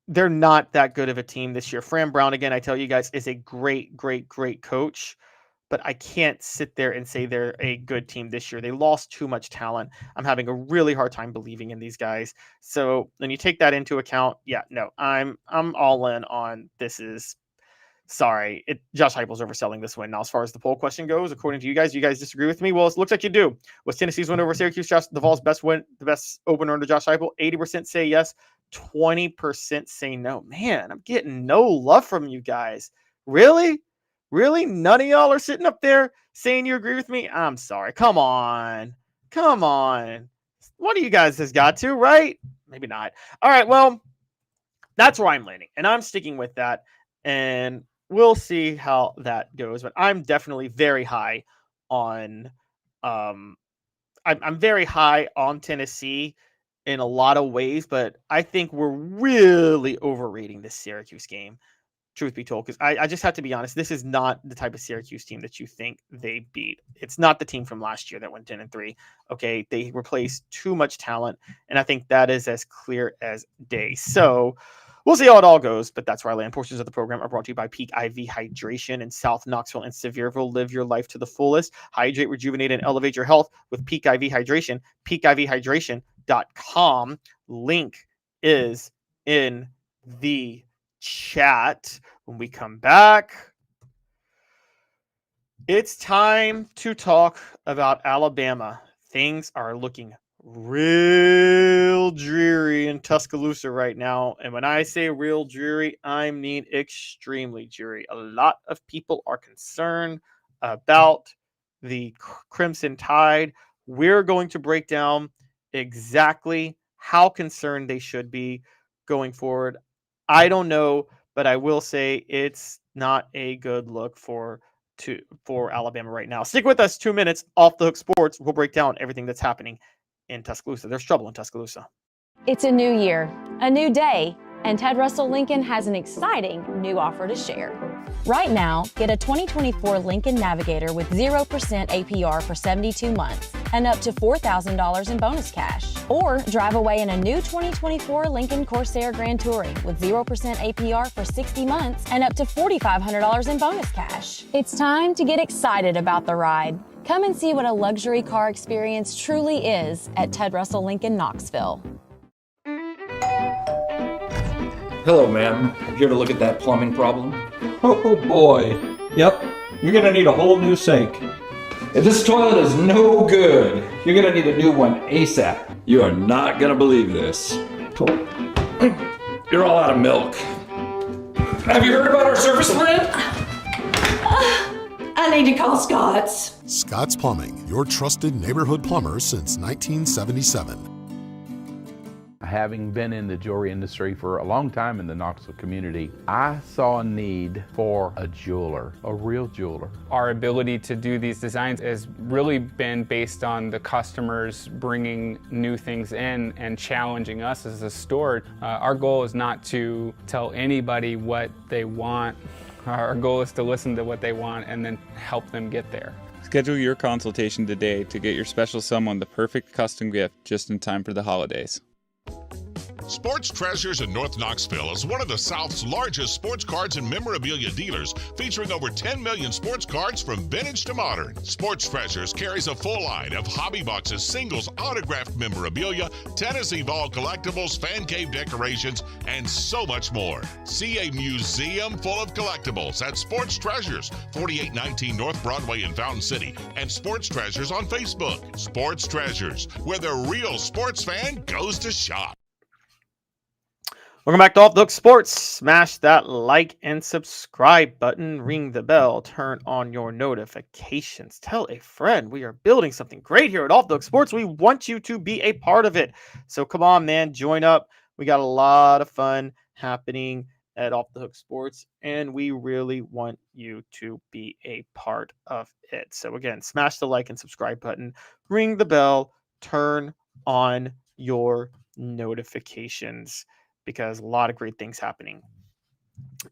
they're not that good of a team this year. Fran Brown, again, I tell you guys, is a great, great, great coach, but I can't sit there and say they're a good team this year. They lost too much talent. I'm having a really hard time believing in these guys. So when you take that into account, yeah, no, I'm all in on this is. Sorry, Josh Heupel's overselling this win. Now, as far as the poll question goes, according to you guys disagree with me. Well, it looks like you do. Was Tennessee's win over Syracuse the Vols' best win, the best opener under Josh Heupel? 80% say yes, 20% say no. Man, I'm getting no love from you guys. Really? Really? None of y'all are sitting up there saying you agree with me? I'm sorry. Come on. One of you guys has got to, right? Maybe not. All right, well, that's where I'm landing, and I'm sticking with that, and we'll see how that goes. But I'm definitely very high on I'm very high on Tennessee in a lot of ways, but I think we're really overrating this Syracuse game, truth be told, because I just have to be honest. This is not the type of Syracuse team that you think they beat. It's not the team from last year that went 10-3. Okay, they replaced too much talent, and I think that is as clear as day. So we'll see how it all goes, but that's where I land. Portions of the program are brought to you by Peak IV Hydration in South Knoxville and Sevierville. Live your life to the fullest. Hydrate, rejuvenate, and elevate your health with Peak IV Hydration. PeakIVHydration.com. Link is in the chat. When we come back, it's time to talk about Alabama. Things are looking real dreary in Tuscaloosa right now. And when I say real dreary, I mean extremely dreary. A lot of people are concerned about the Crimson Tide. We're going to break down exactly how concerned they should be going forward. I don't know, but I will say it's not a good look for Alabama right now. Stick with us. 2 minutes, Off the Hook Sports. We'll break down everything that's happening in Tuscaloosa. There's trouble in Tuscaloosa. It's a new year, a new day, and Ted Russell Lincoln has an exciting new offer to share. Right now, get a 2024 Lincoln Navigator with 0% APR for 72 months and up to $4,000 in bonus cash. Or drive away in a new 2024 Lincoln Corsair Grand Touring with 0% APR for 60 months and up to $4,500 in bonus cash. It's time to get excited about the ride. Come and see what a luxury car experience truly is at Ted Russell Lincoln Knoxville. Hello, ma'am. Here to look at that plumbing problem? Oh boy. Yep, you're gonna need a whole new sink. If this toilet is no good, you're gonna need a new one ASAP. You are not gonna believe this. You're all out of milk. Have you heard about our service plan? I need to call Scott's. Scott's Plumbing, your trusted neighborhood plumber since 1977. Having been in the jewelry industry for a long time in the Knoxville community, I saw a need for a jeweler, a real jeweler. Our ability to do these designs has really been based on the customers bringing new things in and challenging us as a store. Our goal is not to tell anybody what they want. Our goal is to listen to what they want and then help them get there. Schedule your consultation today to get your special someone the perfect custom gift just in time for the holidays. Sports Treasures in North Knoxville is one of the South's largest sports cards and memorabilia dealers, featuring over 10 million sports cards from vintage to modern. Sports Treasures carries a full line of hobby boxes, singles, autographed memorabilia, Tennessee Vol collectibles, fan cave decorations, and so much more. See a museum full of collectibles at Sports Treasures, 4819 North Broadway in Fountain City, and Sports Treasures on Facebook. Sports Treasures, where the real sports fan goes to shop. Welcome back to Off the Hook Sports. Smash that like and subscribe button. Ring the bell. Turn on your notifications. Tell a friend. We are building something great here at Off the Hook Sports. We want you to be a part of it. So come on, man. Join up. We got a lot of fun happening at Off the Hook Sports, and we really want you to be a part of it. So again, smash the like and subscribe button. Ring the bell. Turn on your notifications, because a lot of great things happening.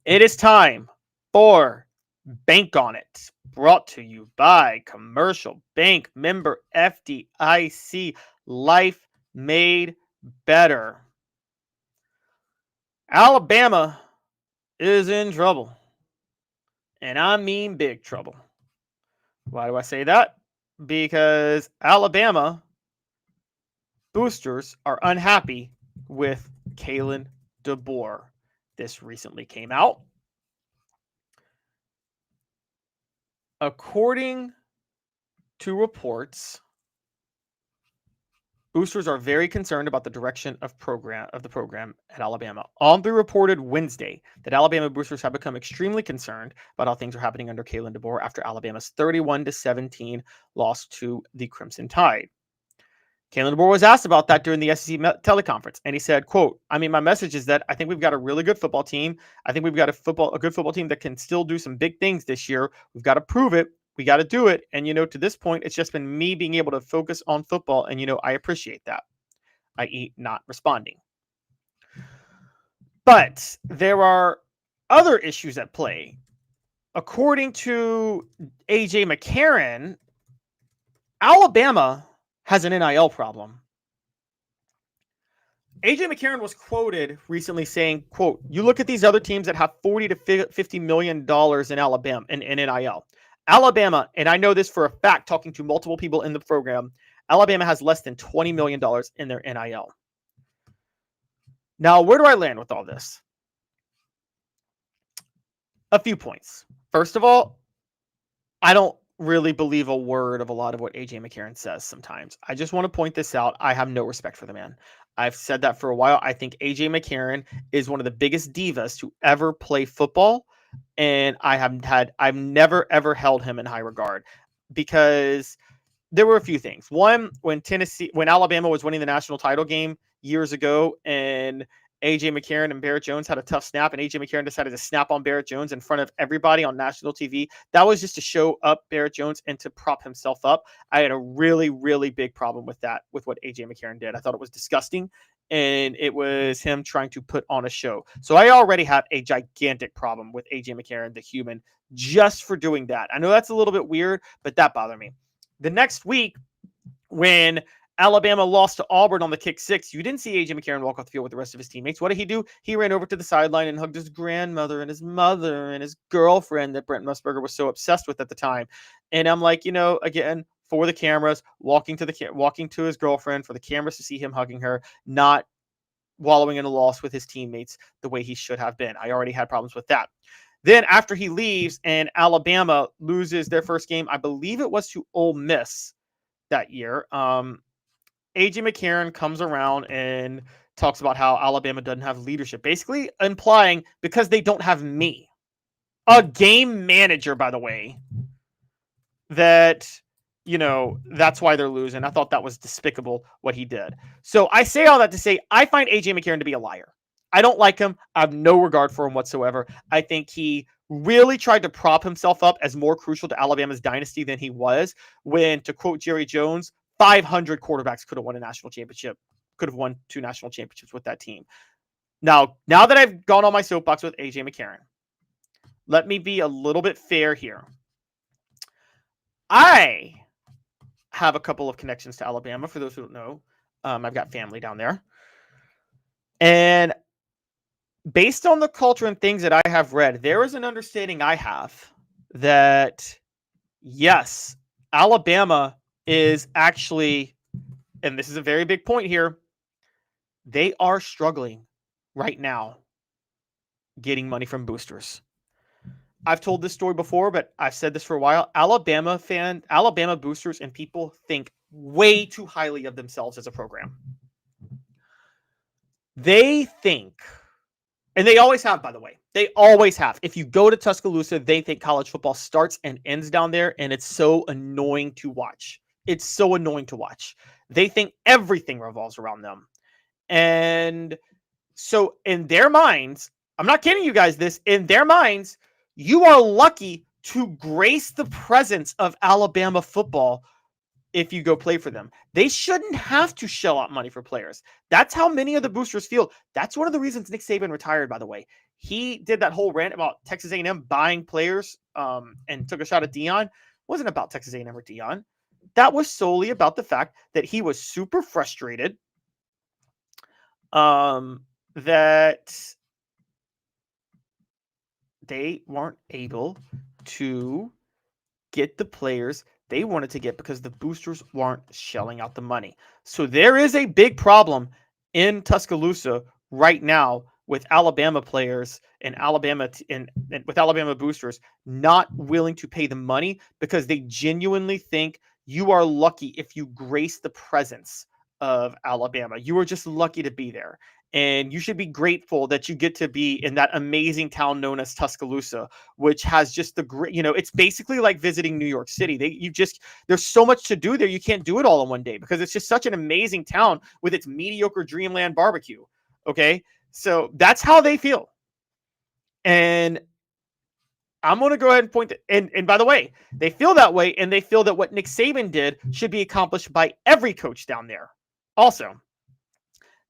It is time for Bank on It, brought to you by Commercial Bank, member FDIC, life made better. Alabama is in trouble, and I mean big trouble. Why do I say that? Because Alabama boosters are unhappy with Kalen DeBoer. This recently came out. According to reports, boosters are very concerned about the direction of the program at Alabama. On.B reported Wednesday that Alabama boosters have become extremely concerned about how things are happening under Kalen DeBoer after Alabama's 31-17 loss to the Crimson Tide. Kalen DeBoer was asked about that during the SEC teleconference, and he said, quote, I mean, my message is that I think we've got a really good football team. I think we've got a good football team that can still do some big things this year. We've got to prove it. We got to do it. And, to this point, it's just been me being able to focus on football. And, I appreciate that, i.e. not responding. But there are other issues at play. According to A.J. McCarron, Alabama has an NIL problem. A.J. McCarron was quoted recently saying, quote, you look at these other teams that have $40 to $50 million in Alabama in NIL. Alabama, and I know this for a fact, talking to multiple people in the program, Alabama has less than $20 million in their NIL. Now, where do I land with all this? A few points. First of all, I don't really believe a word of a lot of what A.J. McCarron says sometimes. I just want to point this out. I have no respect for the man. I've said that for a while. I think A.J. McCarron is one of the biggest divas to ever play football, and I've never, ever held him in high regard, because there were a few things. One, when Alabama was winning the national title game years ago, and A.J. McCarron and Barrett Jones had a tough snap, and A.J. McCarron decided to snap on Barrett Jones in front of everybody on national TV. That was just to show up Barrett Jones and to prop himself up. I had a really, really big problem with that, with what A.J. McCarron did. I thought it was disgusting, and it was him trying to put on a show. So I already have a gigantic problem with A.J. McCarron, the human, just for doing that. I know that's a little bit weird, but that bothered me. The next week, when Alabama lost to Auburn on the kick six, you didn't see A.J. McCarron walk off the field with the rest of his teammates. What did he do? He ran over to the sideline and hugged his grandmother and his mother and his girlfriend that Brent Musburger was so obsessed with at the time. And I'm like, again, for the cameras, walking to his girlfriend, for the cameras to see him hugging her, not wallowing in a loss with his teammates the way he should have been. I already had problems with that. Then after he leaves and Alabama loses their first game, I believe it was to Ole Miss that year, A.J. McCarron comes around and talks about how Alabama doesn't have leadership, basically implying because they don't have me, a game manager, by the way, that, that's why they're losing. I thought that was despicable what he did. So I say all that to say I find A.J. McCarron to be a liar. I don't like him. I have no regard for him whatsoever. I think he really tried to prop himself up as more crucial to Alabama's dynasty than he was, when, to quote Jerry Jones, 500 quarterbacks could have won a national championship, could have won 2 national championships with that team. Now that I've gone on my soapbox with A.J. McCarron, let me be a little bit fair here. I have a couple of connections to Alabama. For those who don't know, I've got family down there. And based on the culture and things that I have read, there is an understanding I have that, yes, Alabama is actually, and this is a very big point here, they are struggling right now getting money from boosters. I've told this story before, but I've said this for a while. Alabama boosters and people think way too highly of themselves as a program. They think, and they always have, by the way, they always have. If you go to Tuscaloosa, they think college football starts and ends down there, and it's so annoying to watch. It's so annoying to watch. They think everything revolves around them. And so in their minds, I'm not kidding you guys this, in their minds, you are lucky to grace the presence of Alabama football if you go play for them. They shouldn't have to shell out money for players. That's how many of the boosters feel. That's one of the reasons Nick Saban retired, by the way. He did that whole rant about Texas A&M buying players and took a shot at Deion. It wasn't about Texas A&M or Deion. That was solely about the fact that he was super frustrated that they weren't able to get the players they wanted to get because the boosters weren't shelling out the money. So there is a big problem in Tuscaloosa right now with Alabama players and with Alabama boosters not willing to pay the money because they genuinely think you are lucky if you grace the presence of Alabama. You are just lucky to be there. And you should be grateful that you get to be in that amazing town known as Tuscaloosa, which has just the great, it's basically like visiting New York City. There's so much to do there. You can't do it all in one day because it's just such an amazing town with its mediocre Dreamland barbecue. Okay. So that's how they feel. And I'm going to go ahead and point and by the way, they feel that way. And they feel that what Nick Saban did should be accomplished by every coach down there. Also,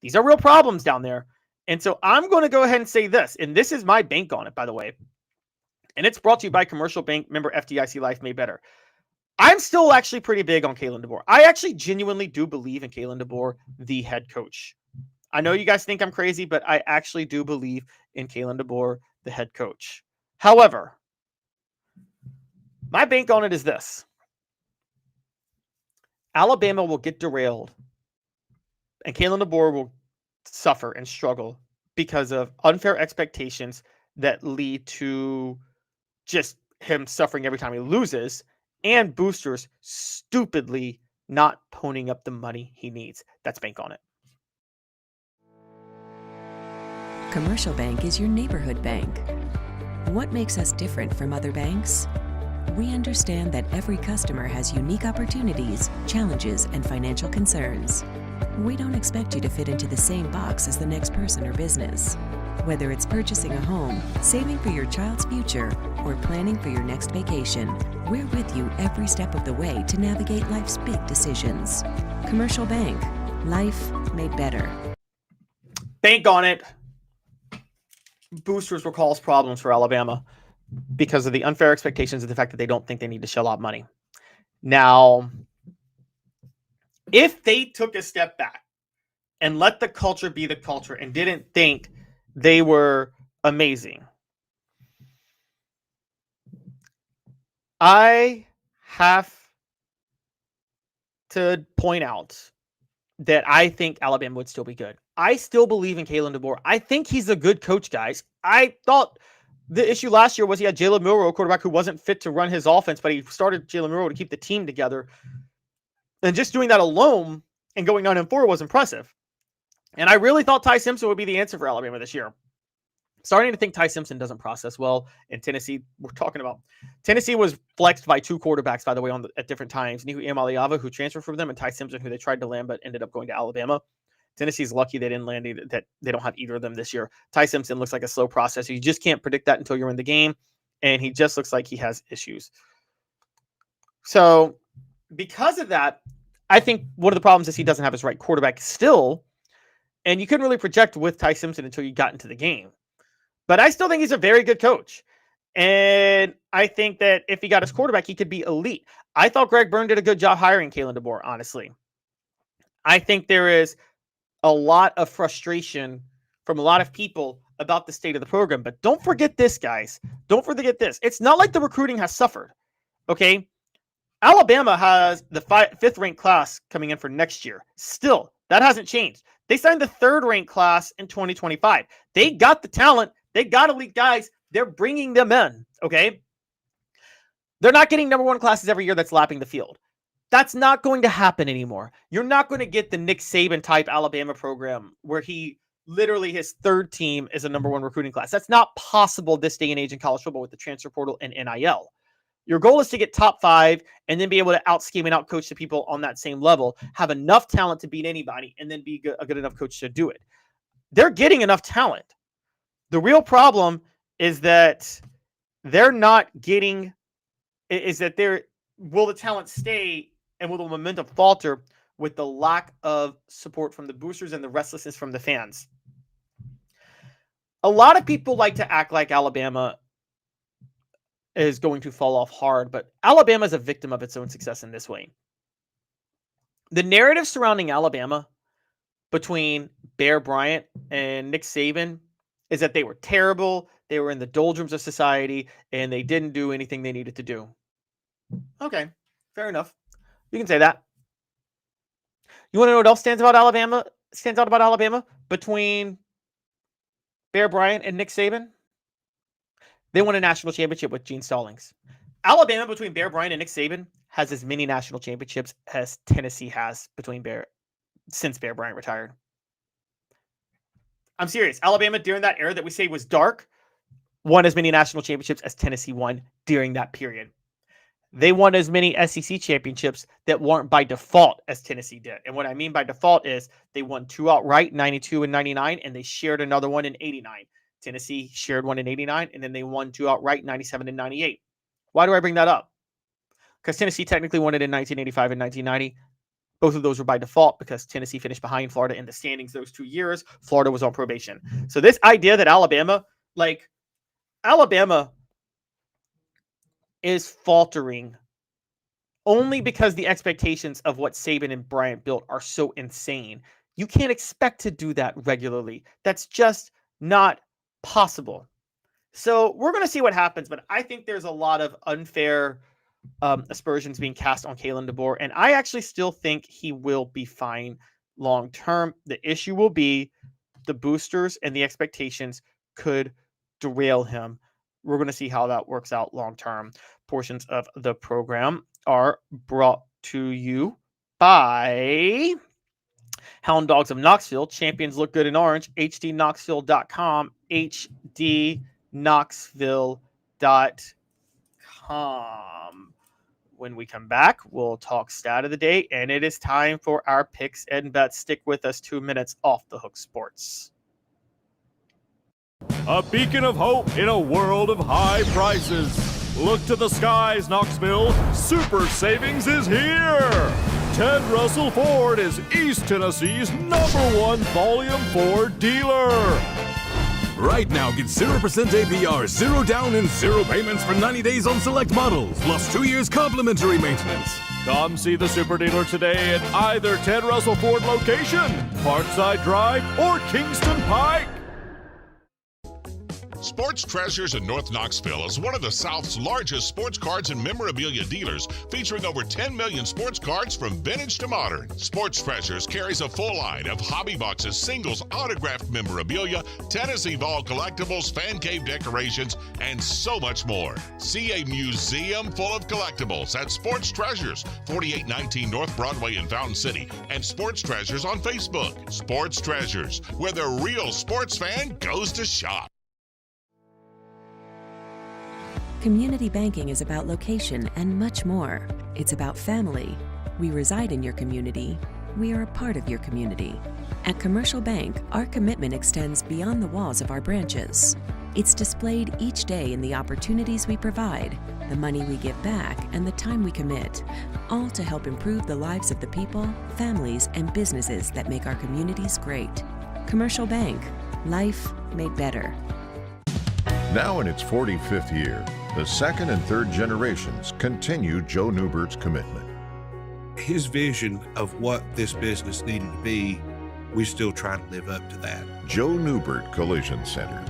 these are real problems down there. And so I'm going to go ahead and say this, and this is my bank on it, by the way. And it's brought to you by Commercial Bank, member FDIC Life Made Better. I'm still actually pretty big on Kalen DeBoer. I actually genuinely do believe in Kalen DeBoer, the head coach. I know you guys think I'm crazy, but I actually do believe in Kalen DeBoer, the head coach. However, my bank on it is this. Alabama will get derailed and Kalen DeBoer will suffer and struggle because of unfair expectations that lead to just him suffering every time he loses and boosters stupidly not ponying up the money he needs. That's bank on it. Commercial Bank is your neighborhood bank. What makes us different from other banks? We understand that every customer has unique opportunities, challenges, and financial concerns. We don't expect you to fit into the same box as the next person or business. Whether it's purchasing a home, saving for your child's future, or planning for your next vacation, we're with you every step of the way to navigate life's big decisions. Commercial Bank. Life made better. Bank on it. Boosters will cause problems for Alabama because of the unfair expectations of the fact that they don't think they need to shell out money. Now, if they took a step back and let the culture be the culture and didn't think they were amazing, I have to point out that I think Alabama would still be good. I still believe in Kalen DeBoer. I think he's a good coach, guys. I thought the issue last year was he had Jalen Milroe, a quarterback who wasn't fit to run his offense, but he started Jalen Milroe to keep the team together. And just doing that alone and going 9-4 was impressive. And I really thought Ty Simpson would be the answer for Alabama this year. Starting to think Ty Simpson doesn't process well in Tennessee. We're talking about Tennessee was flexed by two quarterbacks, by the way, at different times. Nihu Amaliava, who transferred from them, and Ty Simpson, who they tried to land but ended up going to Alabama. Tennessee's lucky they didn't land that they don't have either of them this year. Ty Simpson looks like a slow processor. You just can't predict that until you're in the game, and he just looks like he has issues. So because of that, I think one of the problems is he doesn't have his right quarterback still, and you couldn't really project with Ty Simpson until you got into the game. But I still think he's a very good coach. And I think that if he got his quarterback, he could be elite. I thought Greg Byrne did a good job hiring Kalen DeBoer, honestly. I think there is a lot of frustration from a lot of people about the state of the program. But don't forget this, guys. Don't forget this. It's not like the recruiting has suffered. Okay. Alabama has the 5th ranked class coming in for next year. Still, that hasn't changed. They signed the 3rd ranked class in 2025. They got the talent. They got elite guys. They're bringing them in. Okay. They're not getting number 1 classes every year that's lapping the field. That's not going to happen anymore. You're not going to get the Nick Saban type Alabama program where he literally his 3rd team is a number 1 recruiting class. That's not possible this day and age in college football with the transfer portal and NIL. Your goal is to get top 5 and then be able to out-scheme and out-coach the people on that same level, have enough talent to beat anybody, and then be a good enough coach to do it. They're getting enough talent. The real problem is that they're not getting will the talent stay and will the momentum falter with the lack of support from the boosters and the restlessness from the fans? A lot of people like to act like Alabama is going to fall off hard, but Alabama is a victim of its own success in this way. The narrative surrounding Alabama between Bear Bryant and Nick Saban is that they were terrible, they were in the doldrums of society, and they didn't do anything they needed to do. Okay, fair enough. You can say that. You want to know what else stands out about Alabama between Bear Bryant and Nick Saban? They won a national championship with Gene Stallings. Alabama, between Bear Bryant and Nick Saban, has as many national championships as Tennessee has since Bear Bryant retired. I'm serious. Alabama, during that era that we say was dark, won as many national championships as Tennessee won during that period. They won as many SEC championships that weren't by default as Tennessee did. And what I mean by default is they won 2 outright, 92 and 99, and they shared another one in 89. Tennessee shared one in 89, and then they won 2 outright, 97 and 98. Why do I bring that up? Because Tennessee technically won it in 1985 and 1990. Both of those were by default because Tennessee finished behind Florida in the standings those 2 years. Florida was on probation. So this idea that Alabama is faltering only because the expectations of what Saban and Bryant built are so insane. You can't expect to do that regularly. That's just not possible. So we're going to see what happens, but I think there's a lot of unfair aspersions being cast on Kalen DeBoer, and I actually still think he will be fine long term. The issue will be the boosters and the expectations could derail him. We're going to see how that works out long term. Portions of the program are brought to you by Hound Dogs of Knoxville. Champions look good in orange. hdknoxville.com. hdknoxville.com. When we come back, we'll talk stat of the day, and it is time for our picks and bets. Stick with us. 2 minutes off the hook sports. A beacon of hope in a world of high prices. Look to the skies, Knoxville. Super Savings is here. Ted Russell Ford is East Tennessee's #1 Volume 4 dealer. Right now, get 0% APR, 0 down, and 0 payments for 90 days on select models, plus 2 years complimentary maintenance. Come see the super dealer today at either Ted Russell Ford location, Parkside Drive, or Kingston Pike. Sports Treasures in North Knoxville is one of the South's largest sports cards and memorabilia dealers, featuring over 10 million sports cards from vintage to modern. Sports Treasures carries a full line of hobby boxes, singles, autographed memorabilia, Tennessee Vol collectibles, fan cave decorations, and so much more. See a museum full of collectibles at Sports Treasures, 4819 North Broadway in Fountain City, and Sports Treasures on Facebook. Sports Treasures, where the real sports fan goes to shop. Community banking is about location and much more. It's about family. We reside in your community. We are a part of your community. At Commercial Bank, our commitment extends beyond the walls of our branches. It's displayed each day in the opportunities we provide, the money we give back, and the time we commit, all to help improve the lives of the people, families, and businesses that make our communities great. Commercial Bank, life made better. Now in its 45th year, the second and third generations continue Joe Newbert's commitment. His vision of what this business needed to be we still try to live up to that. Joe Newbert Collision Center.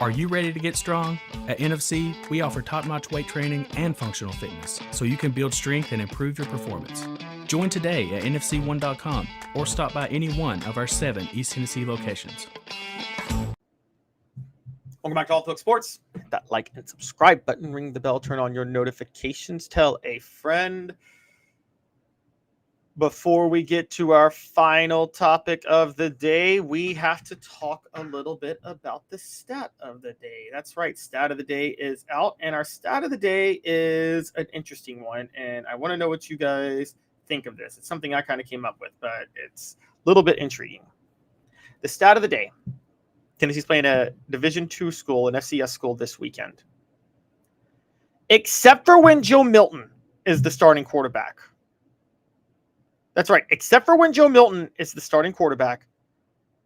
Are you ready to get strong? At NFC, we offer top-notch weight training and functional fitness, so you can build strength and improve your performance. Join today at nfc1.com or stop by any one of our 7 East Tennessee locations. Welcome back to All Talk Sports. Hit that like and subscribe button, ring the bell, turn on your notifications, tell a friend. Before we get to our final topic of the day, we have to talk a little bit about the stat of the day. That's right, stat of the day is out, and our stat of the day is an interesting one, and I want to know what you guys think of this. It's something I kind of came up with, but it's a little bit intriguing. The stat of the day. Tennessee's playing a Division II school, an FCS school this weekend. Except for when Joe Milton is the starting quarterback. That's right. Except for when Joe Milton is the starting quarterback,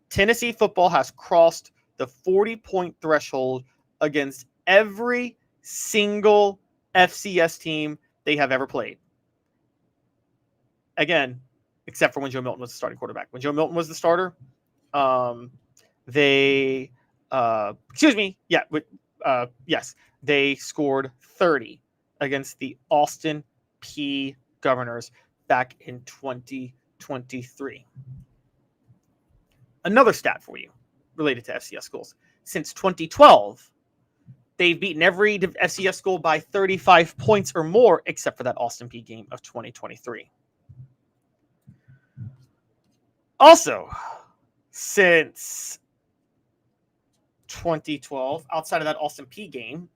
Tennessee football has crossed the 40-point threshold against every single FCS team they have ever played. Again, except for when Joe Milton was the starting quarterback. When Joe Milton was the starter, they scored 30 against the Austin P Governors back in 2023. Another stat for you related to FCS schools. Since 2012, they've beaten every FCS school by 35 points or more, except for that Austin P game of 2023. Also, since 2012, outside of that Austin P game,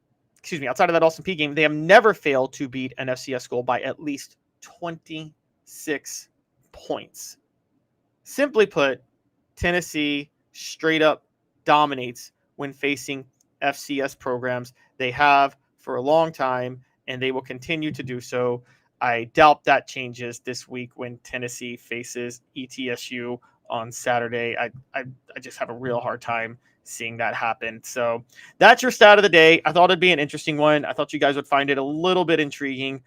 they have never failed to beat an FCS school by at least 26 points. Simply put, Tennessee straight up dominates when facing FCS programs. They have for a long time, and they will continue to do so. I doubt that changes this week when Tennessee faces ETSU on Saturday. I just have a real hard time seeing that happen. So that's your stat of the day. I thought it'd be an interesting one. I thought you guys would find it a little bit intriguing.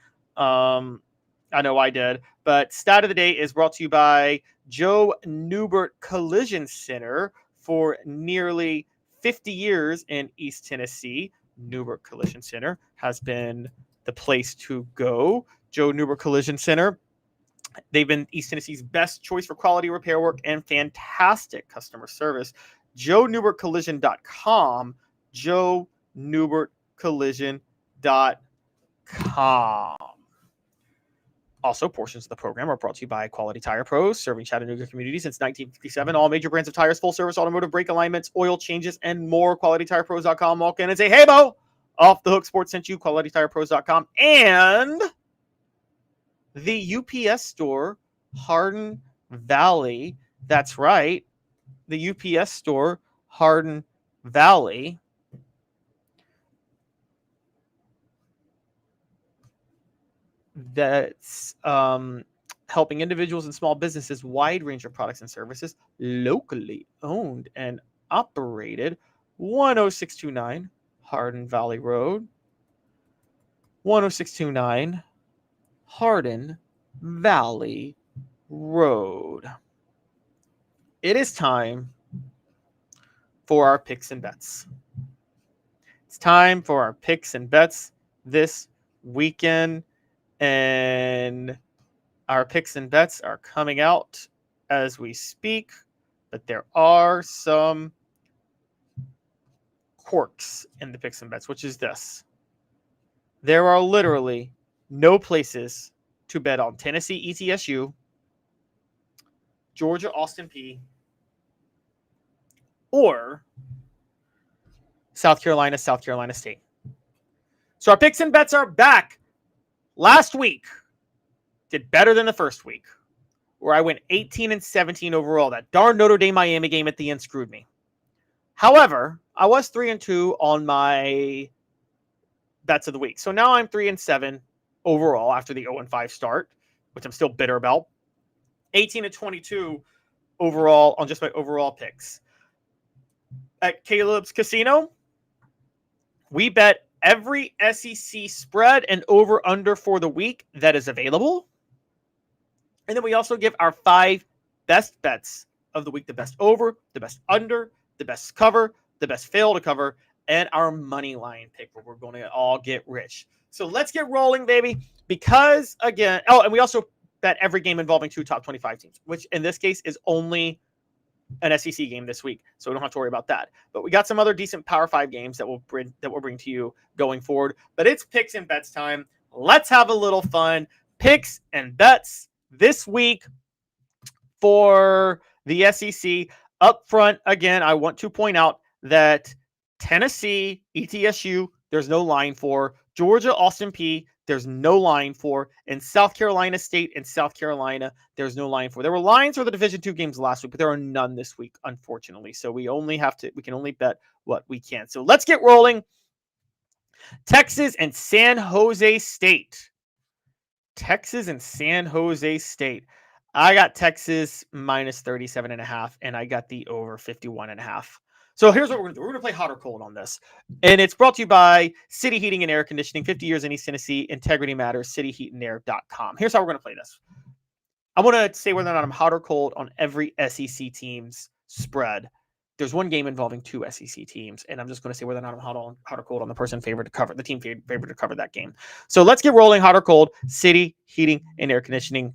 I know I did. But stat of the day is brought to you by Joe Newbert Collision Center. For nearly 50 years in East Tennessee, Newbert Collision Center has been the place to go. Joe Newbert Collision Center. They've been East Tennessee's best choice for quality repair work and fantastic customer service. JoeNewbertCollision.com. JoeNewbertCollision.com. Also, portions of the program are brought to you by Quality Tire Pros, serving Chattanooga community since 1957. All major brands of tires, full service automotive brake alignments, oil changes, and more. QualityTirePros.com. Walk in and say, "Hey, Bo, Off the Hook Sports sent you." QualityTirePros.com. And the UPS store, Hardin Valley. That's right. The UPS store, Hardin Valley. That's helping individuals and small businesses, wide range of products and services, locally owned and operated. 10629 Hardin Valley Road. 10629 Hardin Valley Road. It is time for our picks and bets. It's time for our picks and bets this weekend. And our picks and bets are coming out as we speak, but there are some quirks in the picks and bets, which is this. There are literally no places to bet on Tennessee ETSU, Georgia Austin P, or South Carolina State. So our picks and bets are back. Last week, did better than the first week, where I went 18-17 overall. That darn Notre Dame Miami game at the end screwed me. However, I was 3-2 on my bets of the week. So now I'm 3-7 overall after the 0-5 start, which I'm still bitter about. 18-22 overall on just my overall picks. At Caleb's Casino, we bet every SEC spread and over-under for the week that is available. And then we also give our 5 best bets of the week, the best over, the best under, the best cover, the best fail to cover, and our money line pick where we're going to all get rich. So let's get rolling, baby. Because again, and we also bet every game involving 2 top 25 teams, which in this case is only an SEC game this week, so we don't have to worry about that. But we got some other decent Power 5 games that we'll bring to you going forward. But it's picks and bets time. Let's have a little fun. Picks and bets this week for the SEC. Up front, again, I want to point out that Tennessee, ETSU, there's no line for. Georgia, Austin Peay, there's no line for. And South Carolina State and South Carolina, there's no line for. There were lines for the Division II games last week, but there are none this week, unfortunately. So we can only bet what we can. So let's get rolling. Texas and San Jose State. Texas and San Jose State. I got Texas minus 37.5, and I got the over 51.5. So here's what we're going to do. We're going to play hot or cold on this. And it's brought to you by City Heating and Air Conditioning, 50 years in East Tennessee, Integrity Matters, cityheatandair.com. Here's how we're going to play this. I want to say whether or not I'm hot or cold on every SEC team's spread. There's one game involving 2 SEC teams, and I'm just going to say whether or not I'm hot or cold on the person favored to cover, the team favored to cover that game. So let's get rolling, hot or cold, City Heating and Air Conditioning.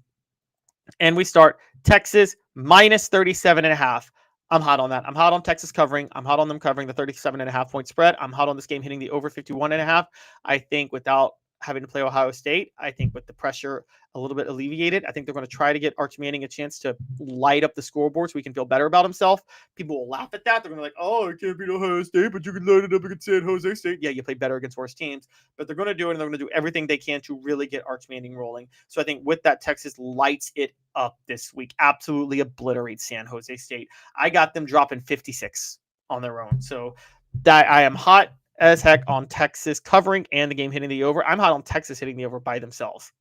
And we start Texas minus 37.5. I'm hot on that. I'm hot on Texas covering. I'm hot on them covering the 37.5 point spread. I'm hot on this game hitting the over 51.5. I think without having to play Ohio State, I think with the pressure a little bit alleviated, I think they're going to try to get Arch Manning a chance to light up the scoreboard so he can feel better about himself. People will laugh at that. They're going to be like, oh, I can't beat Ohio State, but you can light it up against San Jose State. Yeah, you play better against worse teams, but they're going to do it, and they're going to do everything they can to really get Arch Manning rolling. So I think with that, Texas lights it up this week. Absolutely obliterates San Jose State. I got them dropping 56 on their own. So that I am hot as heck on Texas covering and the game hitting the over. I'm hot on Texas hitting the over by themselves.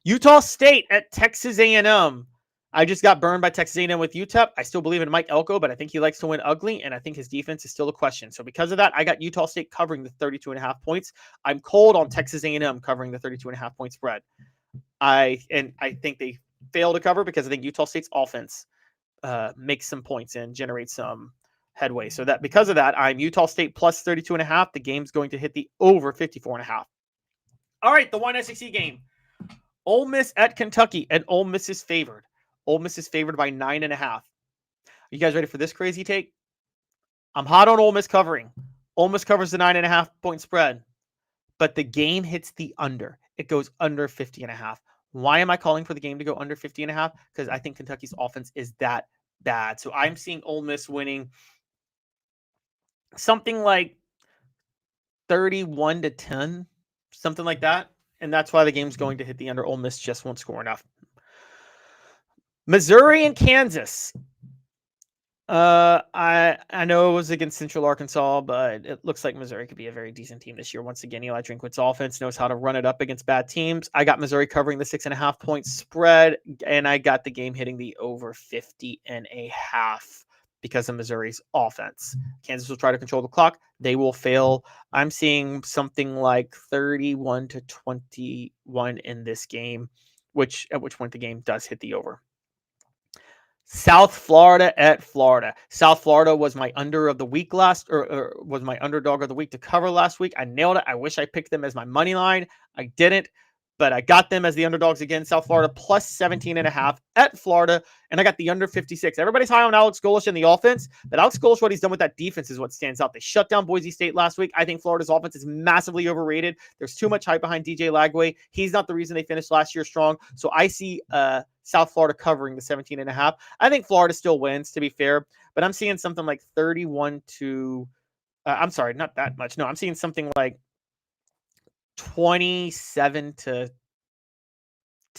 Utah State at Texas A&M. I just got burned by Texas A&M with UTEP. I still believe in Mike Elko, but I think he likes to win ugly, and I think his defense is still a question. So because of that, I got Utah State covering the 32.5 points. I'm cold on Texas A&M covering the 32.5 point spread. I think they fail to cover because I think Utah State's offense makes some points and generates some headway. So that because of that, I'm Utah State plus 32.5. The game's going to hit the over 54.5. All right, the one SEC game. Ole Miss at Kentucky, and Ole Miss is favored. Ole Miss is favored by 9.5. Are you guys ready for this crazy take? I'm hot on Ole Miss covering. Ole Miss covers the 9.5 point spread, but the game hits the under. It goes under 50.5. Why am I calling for the game to go under 50.5? Because I think Kentucky's offense is that bad. So I'm seeing Ole Miss winning something like 31-10, something like that. And that's why the game's going to hit the under. Ole Miss just won't score enough. Missouri and Kansas. I know it was against Central Arkansas, but it looks like Missouri could be a very decent team this year. Once again, Eli Drinkwitz's offense knows how to run it up against bad teams. I got Missouri covering the 6.5 point spread, and I got the game hitting the over 50.5 because of Missouri's offense. Kansas will try to control the clock. They will fail. I'm seeing something like 31-21 in this game, at which point the game does hit the over. South Florida at Florida. South Florida was my under of the week or was my underdog of the week to cover last week. I nailed it. I wish I picked them as my money line. I didn't, but I got them as the underdogs again. South Florida plus 17.5 at Florida, and I got the under 56. Everybody's high on Alex Golesh in the offense, but Alex Golesh, what he's done with that defense is what stands out. They shut down Boise State last week. I think Florida's offense is massively overrated. There's too much hype behind DJ Lagway. He's not the reason they finished last year strong. So I see South Florida covering the 17.5. I think Florida still wins, to be fair, but I'm seeing something like 31 to I'm sorry, not that much. No, I'm seeing something like 27 to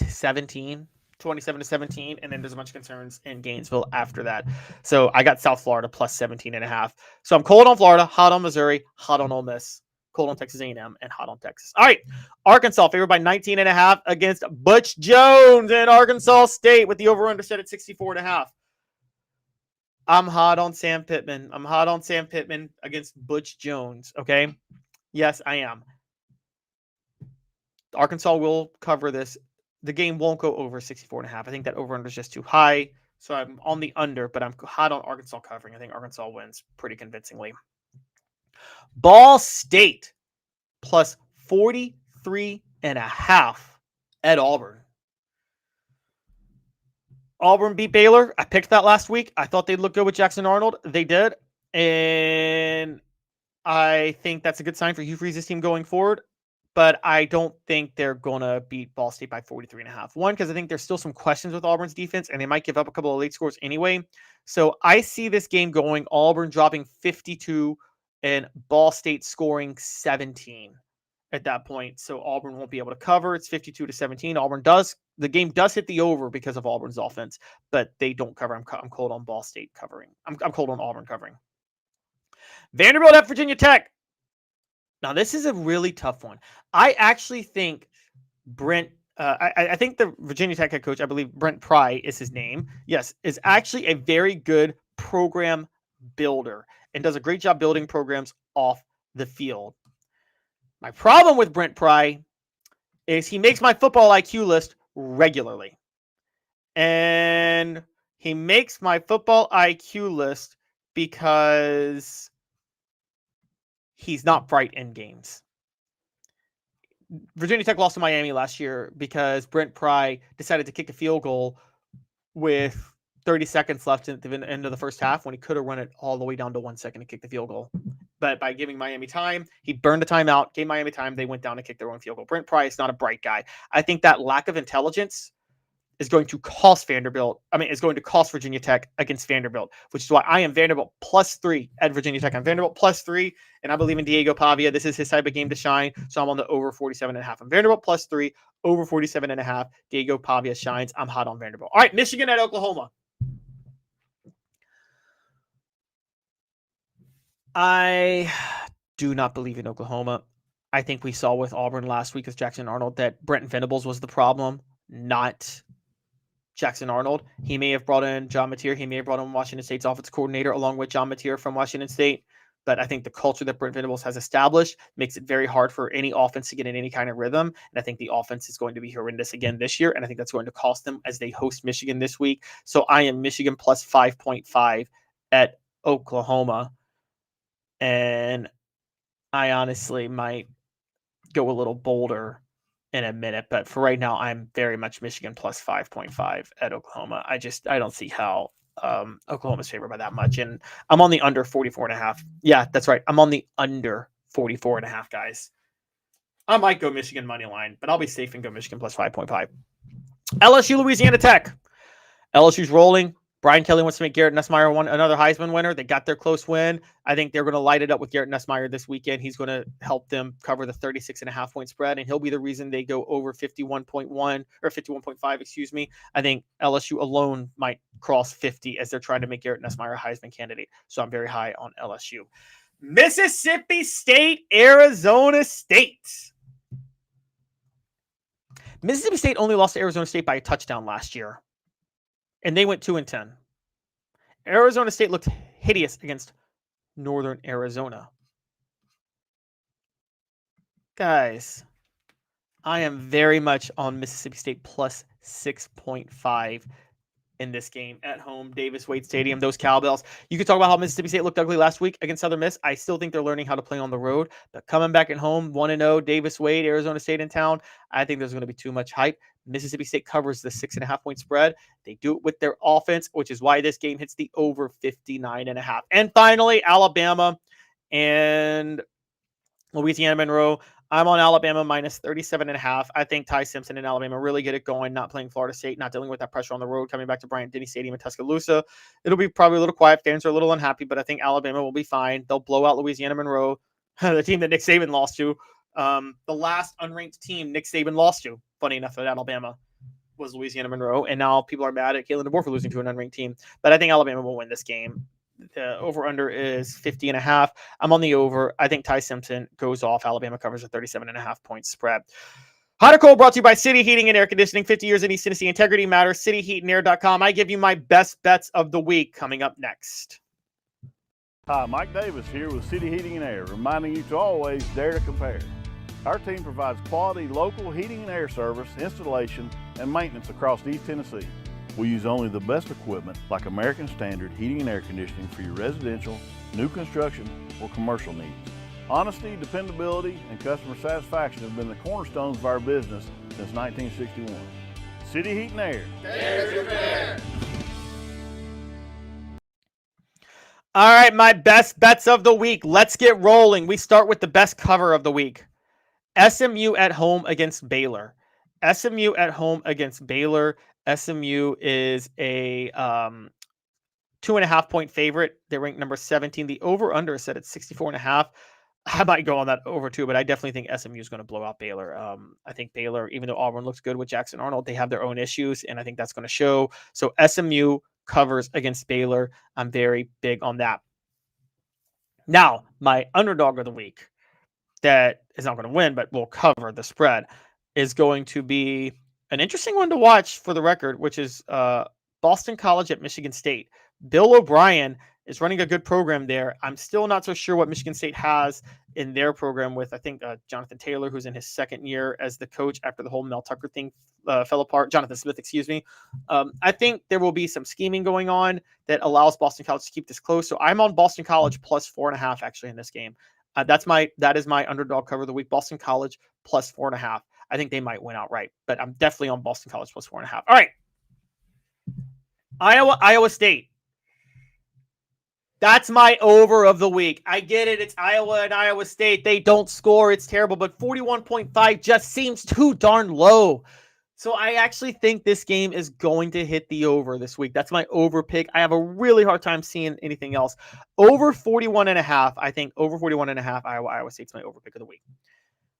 17, and then there's a bunch of concerns in Gainesville after that. So I got South Florida plus 17.5. So I'm cold on Florida, hot on Missouri, hot on Ole Miss, cold on Texas A&M, and hot on Texas. All right, Arkansas favored by 19.5 against Butch Jones and Arkansas State with the over-under set at 64.5. I'm hot on Sam Pittman. I'm hot on Sam Pittman against Butch Jones, okay? Yes, I am. Arkansas will cover this the game won't go over 64.5. I think that over-under is just too high. So I'm on the under, but I'm hot on Arkansas covering. I think Arkansas wins pretty convincingly. Ball State plus 43.5 at Auburn. Auburn beat Baylor. I picked that last week. I thought they'd look good with Jackson Arnold. They did. And I think that's a good sign for Hugh Freeze's team going forward. But I don't think they're going to beat Ball State by 43.5. One, because I think there's still some questions with Auburn's defense, and they might give up a couple of late scores anyway. So I see this game going Auburn dropping 52 and Ball State scoring 17 at that point. So Auburn won't be able to cover. It's 52-17. The game does hit the over because of Auburn's offense, but they don't cover. I'm cold on Ball State covering. I'm cold on Auburn covering. Vanderbilt at Virginia Tech. Now, this is a really tough one. I actually think I think the Virginia Tech head coach, I believe Brent Pry is his name, yes, is actually a very good program builder and does a great job building programs off the field. My problem with Brent Pry is he makes my football IQ list regularly. And he makes my football IQ list because he's not bright in games. Virginia Tech lost to Miami last year because Brent Pry decided to kick a field goal with 30 seconds left at the end of the first half when he could have run it all the way down to 1 second to kick the field goal. But by giving Miami time, he burned the timeout, gave Miami time, they went down and kicked their own field goal. Brent Pry is not a bright guy. I think that lack of intelligence is going to cost Virginia Tech against Vanderbilt, which is why I am Vanderbilt +3 at Virginia Tech. I'm Vanderbilt +3, and I believe in Diego Pavia. This is his type of game to shine, so I'm on the over 47.5. I'm Vanderbilt +3, over 47.5. Diego Pavia shines. I'm hot on Vanderbilt. All right, Michigan at Oklahoma. I do not believe in Oklahoma. I think we saw with Auburn last week with Jackson Arnold that Brenton Venables was the problem, not Jackson Arnold. He may have brought in John Mateer. He may have brought in Washington State's offensive coordinator along with John Mateer from Washington State. But I think the culture that Brent Venables has established makes it very hard for any offense to get in any kind of rhythm. And I think the offense is going to be horrendous again this year. And I think that's going to cost them as they host Michigan this week. So I am Michigan +5.5 at Oklahoma. And I honestly might go a little bolder in a minute, but for right now, I'm very much Michigan +5.5 at Oklahoma. I don't see how Oklahoma's favored by that much, and I'm on the under 44.5. Yeah, that's right. I'm on the under 44.5, guys. I might go Michigan money line, but I'll be safe and go Michigan +5.5. LSU Louisiana Tech. LSU's rolling. Brian Kelly wants to make Garrett Nussmeier another Heisman winner. They got their close win. I think they're going to light it up with Garrett Nussmeier this weekend. He's going to help them cover the 36.5 point spread, and he'll be the reason they go over 51.1 or 51.5, excuse me. I think LSU alone might cross 50 as they're trying to make Garrett Nussmeier a Heisman candidate. So I'm very high on LSU. Mississippi State, Arizona State. Mississippi State only lost to Arizona State by a touchdown last year, and they went 2-10. Arizona State looked hideous against Northern Arizona. Guys, I am very much on Mississippi State +6.5 in this game at home, Davis Wade Stadium, those cowbells. You could talk about how Mississippi State looked ugly last week against Southern Miss. I still think they're learning how to play on the road, but coming back at home, 1-0, Davis Wade, Arizona State in town, I think there's going to be too much hype. Mississippi State covers the 6.5 point spread. They do it with their offense, which is why this game hits the over 59.5. And finally, Alabama and Louisiana Monroe. I'm on Alabama -37.5. I think Ty Simpson and Alabama really get it going, not playing Florida State, not dealing with that pressure on the road, coming back to Bryant-Denny Stadium in Tuscaloosa. It'll be probably a little quiet. Fans are a little unhappy, but I think Alabama will be fine. They'll blow out Louisiana Monroe, the team that Nick Saban lost to. The last unranked team Nick Saban lost to, funny enough, at Alabama was Louisiana Monroe, and now people are mad at Kalen DeBoer for losing to an unranked team. But I think Alabama will win this game. The over-under is 50.5. I'm on the over. I think Ty Simpson goes off. Alabama covers a 37.5 point spread. Hot or cold brought to you by City Heating and Air Conditioning. 50 years in East Tennessee. Integrity matters. CityHeatandAir.com. I give you my best bets of the week coming up next. Hi, Mike Davis here with City Heating and Air, reminding you to always dare to compare. Our team provides quality local heating and air service, installation, and maintenance across East Tennessee. We use only the best equipment like American Standard heating and air conditioning for your residential, new construction, or commercial needs. Honesty, dependability, and customer satisfaction have been the cornerstones of our business since 1961. City Heat and Air. There's your man. All right, my best bets of the week. Let's get rolling. We start with the best cover of the week. SMU at home against Baylor. SMU at home against Baylor. SMU is a 2.5 point favorite. They rank number 17. The over-under is set at 64.5. I might go on that over too, but I definitely think SMU is going to blow out Baylor. I think Baylor, even though Auburn looks good with Jackson Arnold, they have their own issues, and I think that's going to show. So SMU covers against Baylor. I'm very big on that. Now, my underdog of the week that is not going to win, but will cover the spread, is going to be an interesting one to watch for the record, which is Boston College at Michigan State. Bill O'Brien is running a good program there. I'm still not so sure what Michigan State has in their program with, I think, Jonathan Taylor, who's in his second year as the coach after the whole Mel Tucker thing fell apart. Jonathan Smith, excuse me. I think there will be some scheming going on that allows Boston College to keep this close. So I'm on Boston College plus 4.5 actually in this game. That is my underdog cover of the week. Boston College plus 4.5. I think they might win outright, but I'm definitely on Boston College plus 4.5. All right. Iowa State. That's my over of the week. I get it. It's Iowa and Iowa State. They don't score. It's terrible, but 41.5 just seems too darn low. So I actually think this game is going to hit the over this week. That's my over pick. I have a really hard time seeing anything else. Over 41.5. I think over 41.5. Iowa State's my over pick of the week.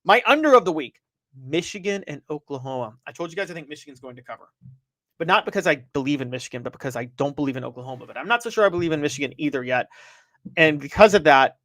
My under of the week, Michigan and Oklahoma. I told you guys I think Michigan's going to cover. But not because I believe in Michigan, but because I don't believe in Oklahoma. But I'm not so sure I believe in Michigan either yet. And because of that,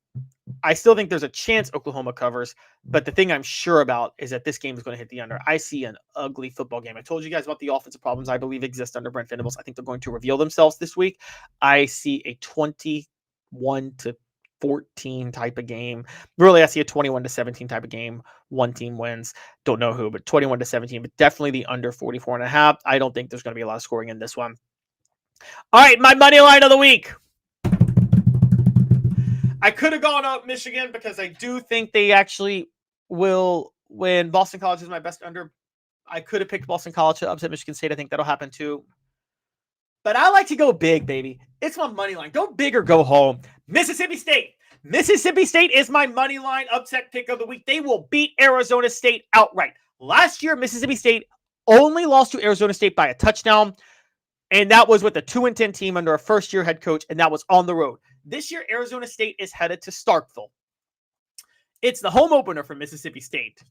I still think there's a chance Oklahoma covers. But the thing I'm sure about is that this game is going to hit the under. I see an ugly football game. I told you guys about the offensive problems I believe exist under Brent Venables. I think they're going to reveal themselves this week. I see a 21-14 type of game. Really, I see a 21-17 type of game. One team wins. Don't know who, but 21-17, but definitely the under 44.5. I don't think there's going to be a lot of scoring in this one. All right, my money line of the week. I could have gone up Michigan because I do think they actually will win. Boston College is my best under. I could have picked Boston College to upset Michigan State. I think that'll happen too. But I like to go big, baby. It's my money line. Go big or go home. Mississippi State. Mississippi State is my money line upset pick of the week. They will beat Arizona State outright. Last year, Mississippi State only lost to Arizona State by a touchdown, and that was with a 2-10 team under a first-year head coach, and that was on the road. This year, Arizona State is headed to Starkville. It's the home opener for Mississippi State,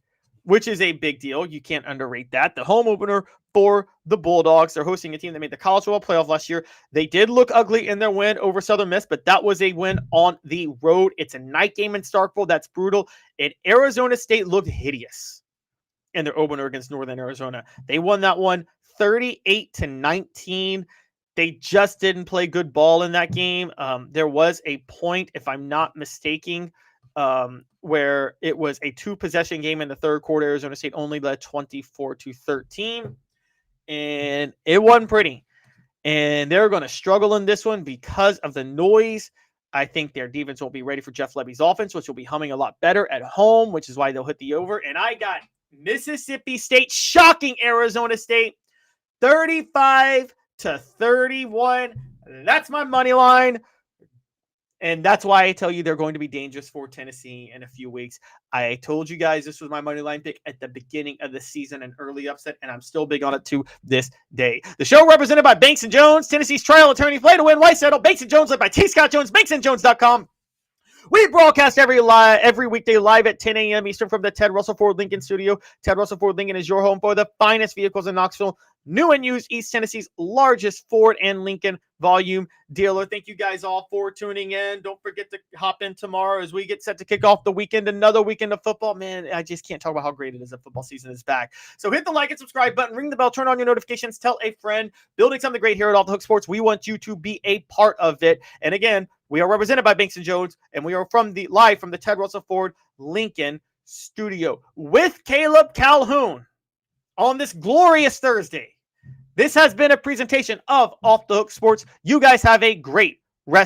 which is a big deal. You can't underrate that. The home opener for the Bulldogs. They're hosting a team that made the College Football Playoff last year. They did look ugly in their win over Southern Miss, but that was a win on the road. It's a night game in Starkville. That's brutal. And Arizona State looked hideous in their opener against Northern Arizona. They won that one 38-19. They just didn't play good ball in that game. There was a point, if I'm not mistaken, where it was a 2-possession game in the third quarter. Arizona State only led 24-13, and it wasn't pretty. And they're going to struggle in this one because of the noise. I think their defense won't be ready for Jeff Lebby's offense, which will be humming a lot better at home, which is why they'll hit the over. And I got Mississippi State shocking Arizona State 35-31. That's my money line. And that's why I tell you they're going to be dangerous for Tennessee in a few weeks. I told you guys this was my money line pick at the beginning of the season, an early upset, and I'm still big on it to this day. The show represented by Banks & Jones, Tennessee's trial attorney, play to win, white settle. Banks & Jones, led by T. Scott Jones, banksandjones.com. We broadcast every weekday live at 10 a.m. Eastern from the Ted Russell Ford Lincoln studio. Ted Russell Ford Lincoln is your home for the finest vehicles in Knoxville. New and used, East Tennessee's largest Ford and Lincoln volume dealer. Thank you guys all for tuning in. Don't forget to hop in tomorrow as we get set to kick off the weekend. Another weekend of football. Man, I just can't talk about how great it is that football season is back. So hit the like and subscribe button. Ring the bell. Turn on your notifications. Tell a friend. Building something great here at Off the Hook Sports. We want you to be a part of it. And again, we are represented by Banks & Jones, and we are live from the Ted Russell Ford Lincoln studio with Caleb Calhoun on this glorious Thursday. This has been a presentation of Off the Hook Sports. You guys have a great